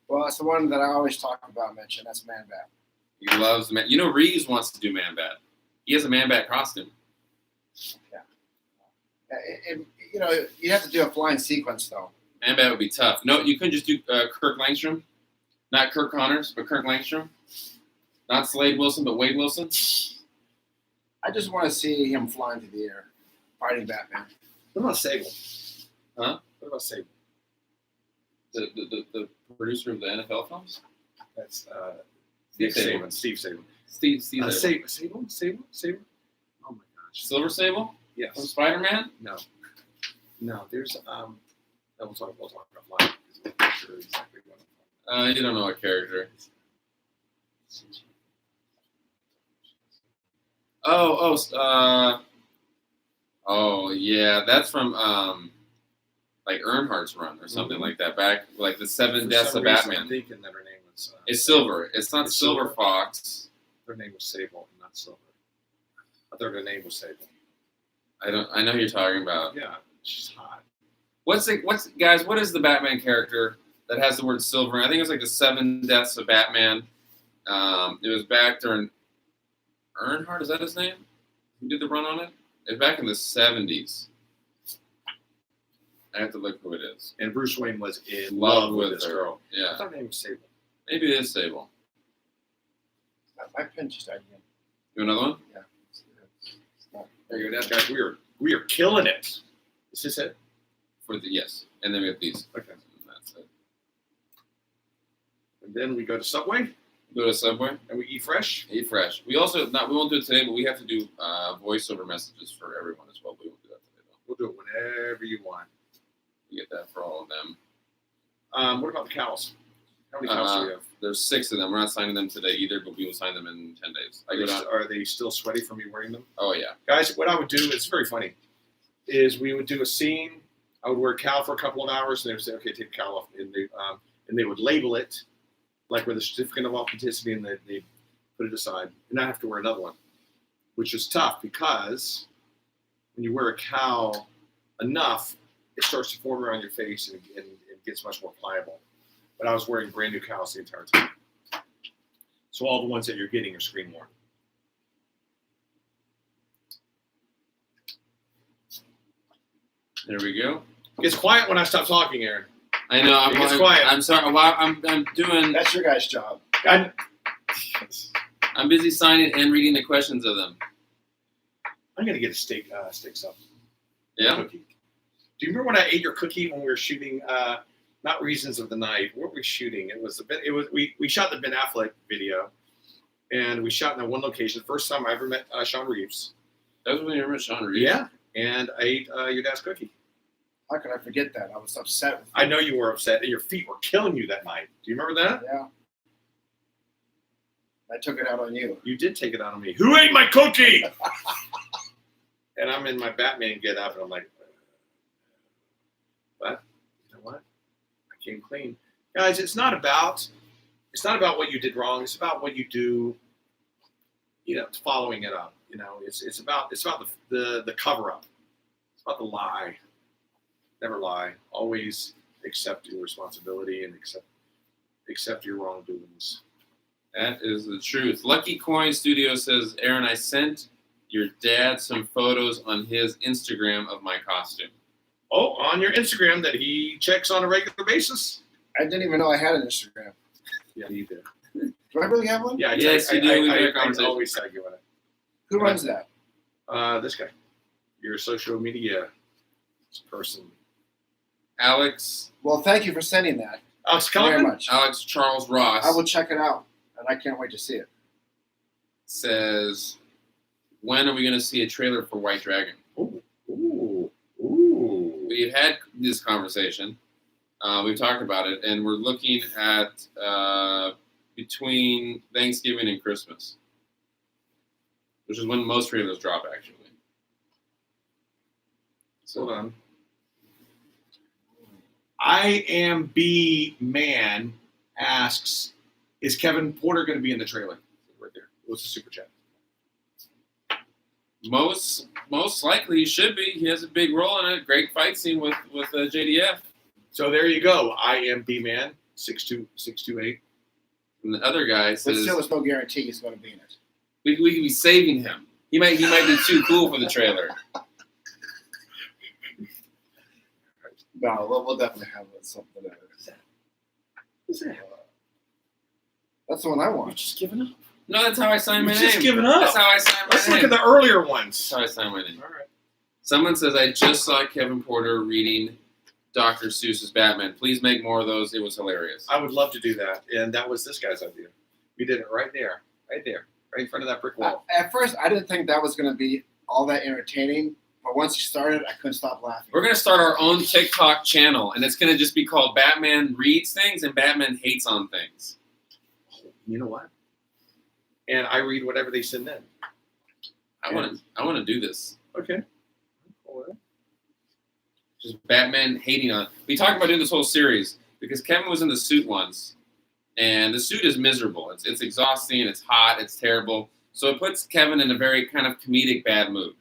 Well, that's the one that I always talk about, mention. That's Man Bat. He loves Man. You know, Reeves wants to do Man Bat. He has a Man Bat costume. Yeah. You have to do a flying sequence, though. Man Bat would be tough. No, you couldn't just do Kirk Langstrom. Not Kirk Connors, but Kirk Langstrom. Not Slade Wilson, but Wade Wilson. I just want to see him flying through the air, fighting Batman. What about Sable? Huh? What about Sable? The producer of the NFL films? That's Steve Sable. Saban. Steve Sable. Steve Saban. Sable? Oh my gosh. Silver Sable? Yes. From Spider-Man? No. There's we'll talk offline. I'm not sure exactly what. You don't know a character. Oh yeah, that's from like Earnhardt's Run or something like that. Back like the Seven Deaths of Batman. I'm thinking that her name was. It's Silver. It's not It's Silver Silver? Fox. Her name was Sable, not Silver. I thought her name was Sable. I know who you're talking about. Yeah, she's hot. Guys? What is the Batman character that has the word silver? I think it was like the Seven Deaths of Batman. It was back during Earnhardt. Is that his name? Who did the run on it? It was back in the 70s. I have to look who it is. And Bruce Wayne was in Love love with with this her. girl. Yeah. I thought her name was Sable. Maybe it is Sable. My pen just died again. You want another one? Yeah. There you go, guys. We are killing it. Is this it? Yes. And then we have these. Okay. That's it. And then we go to Subway Go to Subway. and we eat fresh. Eat fresh. We also we won't do it today, but we have to do voiceover messages for everyone as well. We won't do that today though. We'll do it whenever you want. We get that for all of them. What about the cows? How many cows do we have? There's 6 of them. We're not signing them today either, but we will sign them in 10 days. Are they still sweaty from me wearing them? Oh yeah. Guys, what I would do, it's very funny, is we would do a scene. I would wear a cow for a couple of hours, and they would say, okay, take the cow off. And they would label it, like with a certificate of authenticity, and they put it aside. And I have to wear another one, which is tough because when you wear a cow enough, it starts to form around your face and it gets much more pliable. But I was wearing brand new cows the entire time. So all the ones that you're getting are screen worn. There we go. Gets quiet when I stop talking, Aaron. I know. It gets quiet. I'm sorry. Well, I'm doing. That's your guy's job. I'm busy signing and reading the questions of them. gonna get a steak up. Yeah. Cookie. Do you remember when I ate your cookie when we were shooting? Not Reasons of the Night. What were we shooting? It was we shot the Ben Affleck video, and we shot in that one location. The first time I ever met Sean Reeves. That was when you met Sean Reeves. Yeah, and I ate your dad's cookie. How could I forget that? I was upset with you. I know you were upset, and your feet were killing you that night. Do you remember that? Yeah. I took it out on you. You did take it out on me. Who ate my cookie? And I'm in my Batman get up, and I'm like, but you know what? I came clean, guys. It's not about what you did wrong. It's about what you do. It's following it up. It's about the cover up. It's about the lie. Never lie. Always accept your responsibility and accept your wrongdoings. That is the truth. Lucky Coin Studio says, Aaron, I sent your dad some photos on his Instagram of my costume. Oh, on your Instagram that he checks on a regular basis? I didn't even know I had an Instagram. Yeah, you do. Do I really have one? Yeah, Yes, you do. We had a I conversation. always tag you on it. Who runs that? This guy. Your social media person. Alex Well, thank you for sending that. Alex Very Kellerman? much. Alex Charles Ross I will check it out, and I can't wait to see it. says, when are we going to see a trailer for White Dragon? Ooh. We've had this conversation. We've talked about it, and we're looking at between Thanksgiving and Christmas, which is when most trailers drop, actually. Hold on. I am B man asks, is Kevin Porter going to be in the trailer? Right there. What's the super chat? Most likely he should be. He has a big role in a great fight scene with JDF. So there you go. I am B man 628. And the other guy But says still, there's no guarantee he's going to be in it. we could be saving him. He might be too cool for the trailer. No, we'll definitely have something there. What's that? That's the one I You're want. just giving up. No, that's how I sign my You're name. just giving up. That's how I sign my Let's name. look at the earlier ones. That's how I sign my name. All right. Someone says, I just saw Kevin Porter reading Dr. Seuss's Batman. Please make more of those. It was hilarious. I would love to do that, and that was this guy's idea. We did it right there, right in front of that brick wall. At first, I didn't think that was going to be all that entertaining, but once you started, I couldn't stop laughing. We're going to start our own TikTok channel, and it's going to just be called Batman Reads Things and Batman Hates on Things. You know what? And I read whatever they send in. I want to do this. Okay. Just Batman hating on. We talked about doing this whole series because Kevin was in the suit once, and the suit is miserable. It's exhausting. It's hot. It's terrible. So it puts Kevin in a very kind of comedic bad mood.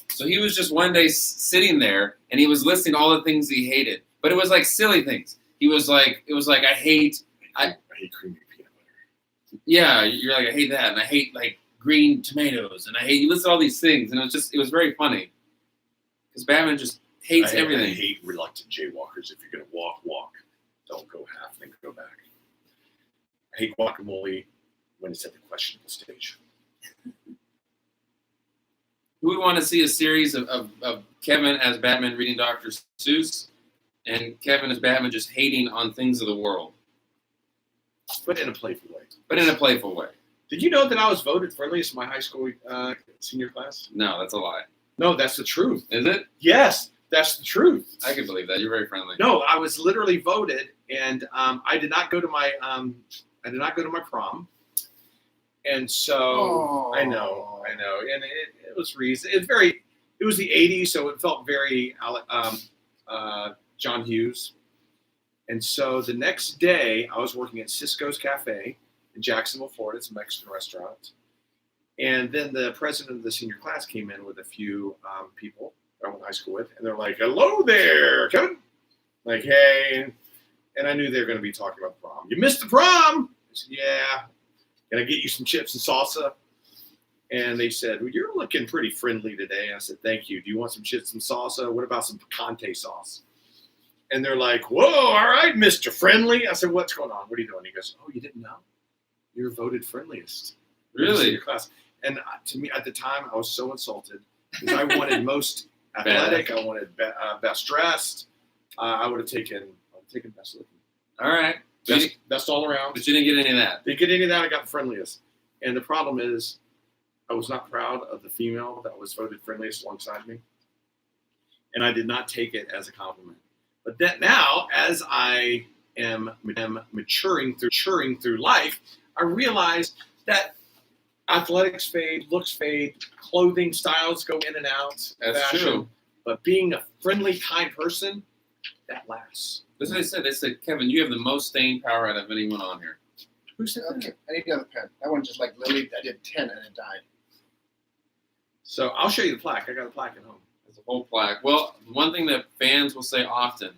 So he was just one day sitting there, and he was listing all the things he hated, but it was like silly things. It was like I hate creamy peanut butter. Yeah, you're like I hate that, and I hate like green tomatoes, and I hate. You listed all these things, and it was very funny. Because Batman just hates everything. I hate reluctant jaywalkers. If you're going to walk. Don't go half, then go back. I hate guacamole when it's at the questionable stage. Who would want to see a series of Kevin as Batman reading Dr. Seuss and Kevin as Batman just hating on things of the world? But in a playful way. Did you know that I was voted friendliest in my high school senior class? No, that's a lie. No, that's the truth. Is it? Yes, that's the truth. I can believe that. You're very friendly. No, I was literally voted, and I did not go to my prom, and so I know, and it was reason. It was the '80s, so it felt very John Hughes, and so the next day I was working at Cisco's Cafe in Jacksonville, Florida. It's a Mexican restaurant. And then the president of the senior class came in with a few people I went to high school with, and they're like, "Hello there, Kevin." Like, hey, and I knew they were going to be talking about the prom. You missed the prom. I said, "Yeah. Can I get you some chips and salsa?" And they said, well, you're looking pretty friendly today. I said, thank you. Do you want some chips and salsa? What about some picante sauce? And they're like, whoa, all right, Mr. Friendly. I said, what's going on? What are you doing? He goes, oh, you didn't know? You're voted friendliest. In Really? your class. And to me, at the time, I was so insulted because I wanted most athletic. I wanted best dressed. I would have taken best looking. All right. Best all around. But you didn't get any of that. Didn't get any of that. I got the friendliest. And the problem is, I was not proud of the female that was voted friendliest alongside me. And I did not take it as a compliment. But that now, as I am maturing through life, I realize that athletics fade, looks fade, clothing styles go in and out. That's fashion. true. But being a friendly, kind person, that lasts. That's what they said. They said, Kevin, you have the most staying power out of anyone on here. Who said that? Okay, I need another pen. That one just like Lily. I did 10 and it died. So I'll show you the plaque. I got a plaque at home. There's a whole plaque. Well, one thing that fans will say often,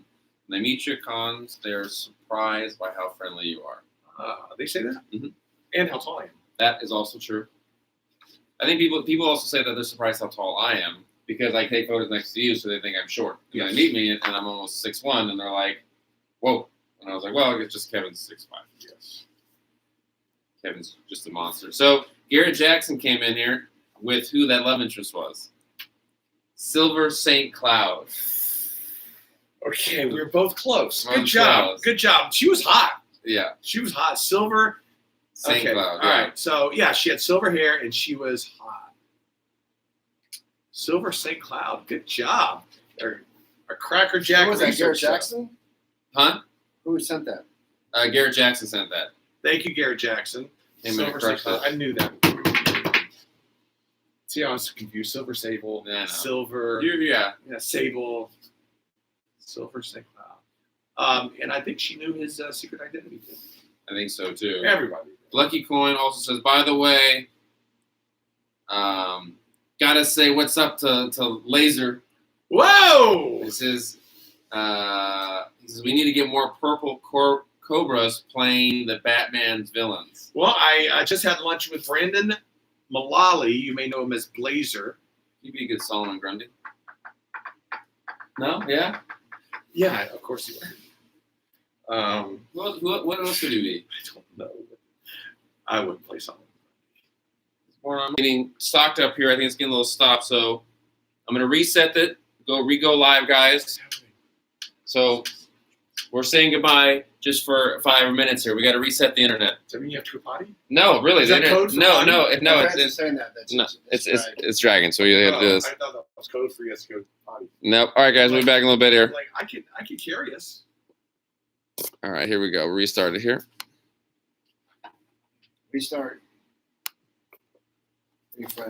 when they meet you at cons, they're surprised by how friendly you are. They say that? Mhm. And how tall I am. That is also true. I think people also say that they're surprised how tall I am because I take photos next to you, so they think I'm short. And Yes. they meet me, and I'm almost 6'1", and they're like, whoa. And I was like, well, it's just Kevin's 6'5". Yes. Kevin's just a monster. So Garrett Jackson came in here with who that love interest was. Silver St. Cloud. Okay, we were both close. We're Good job. close. Good job. She was hot. Yeah, She was hot. Silver. St. Okay. Cloud. All Yeah. right. So, yeah, she had silver hair and she was hot. Silver St. Cloud. Good job. Our Cracker Jack Who was that? research Garrett show. Jackson? Huh? Who sent that? Garrett Jackson sent that. Thank you, Garrett Jackson. Him and Silver Crush St. Cloud. That. I knew that. See, I was confused. Silver Sable. Yeah, I know. Silver. Yeah. Sable. Silver St. Cloud. And I think she knew his secret identity too. I think so too. Everybody. Lucky Coin also says, by the way, gotta say what's up to Laser. Whoa! This is he says we need to get more purple cobras playing the Batman's villains. Well, I just had lunch with Brandon Mullally. You may know him as Blazer. He'd be a good Solomon Grundy. No? Yeah? Yeah, of course he would. What else would he be? I don't know. I wouldn't play something. I'm getting stocked up here. I think it's getting a little stopped, so I'm going to reset it. Go live, guys. So we're saying goodbye just for 5 minutes here. We got to reset the internet. Does that mean you have to go potty? No, really. Is the that internet, code for no, potty? no, no. Friends are It's saying that. That's no, it's it's right. it's dragging. So you have to do this. I thought that was code for you to go potty. Nope. All right, guys. We'll be back in a little bit here. Like I could carry us. All right, here we go. Restart it here. Restart. Refresh.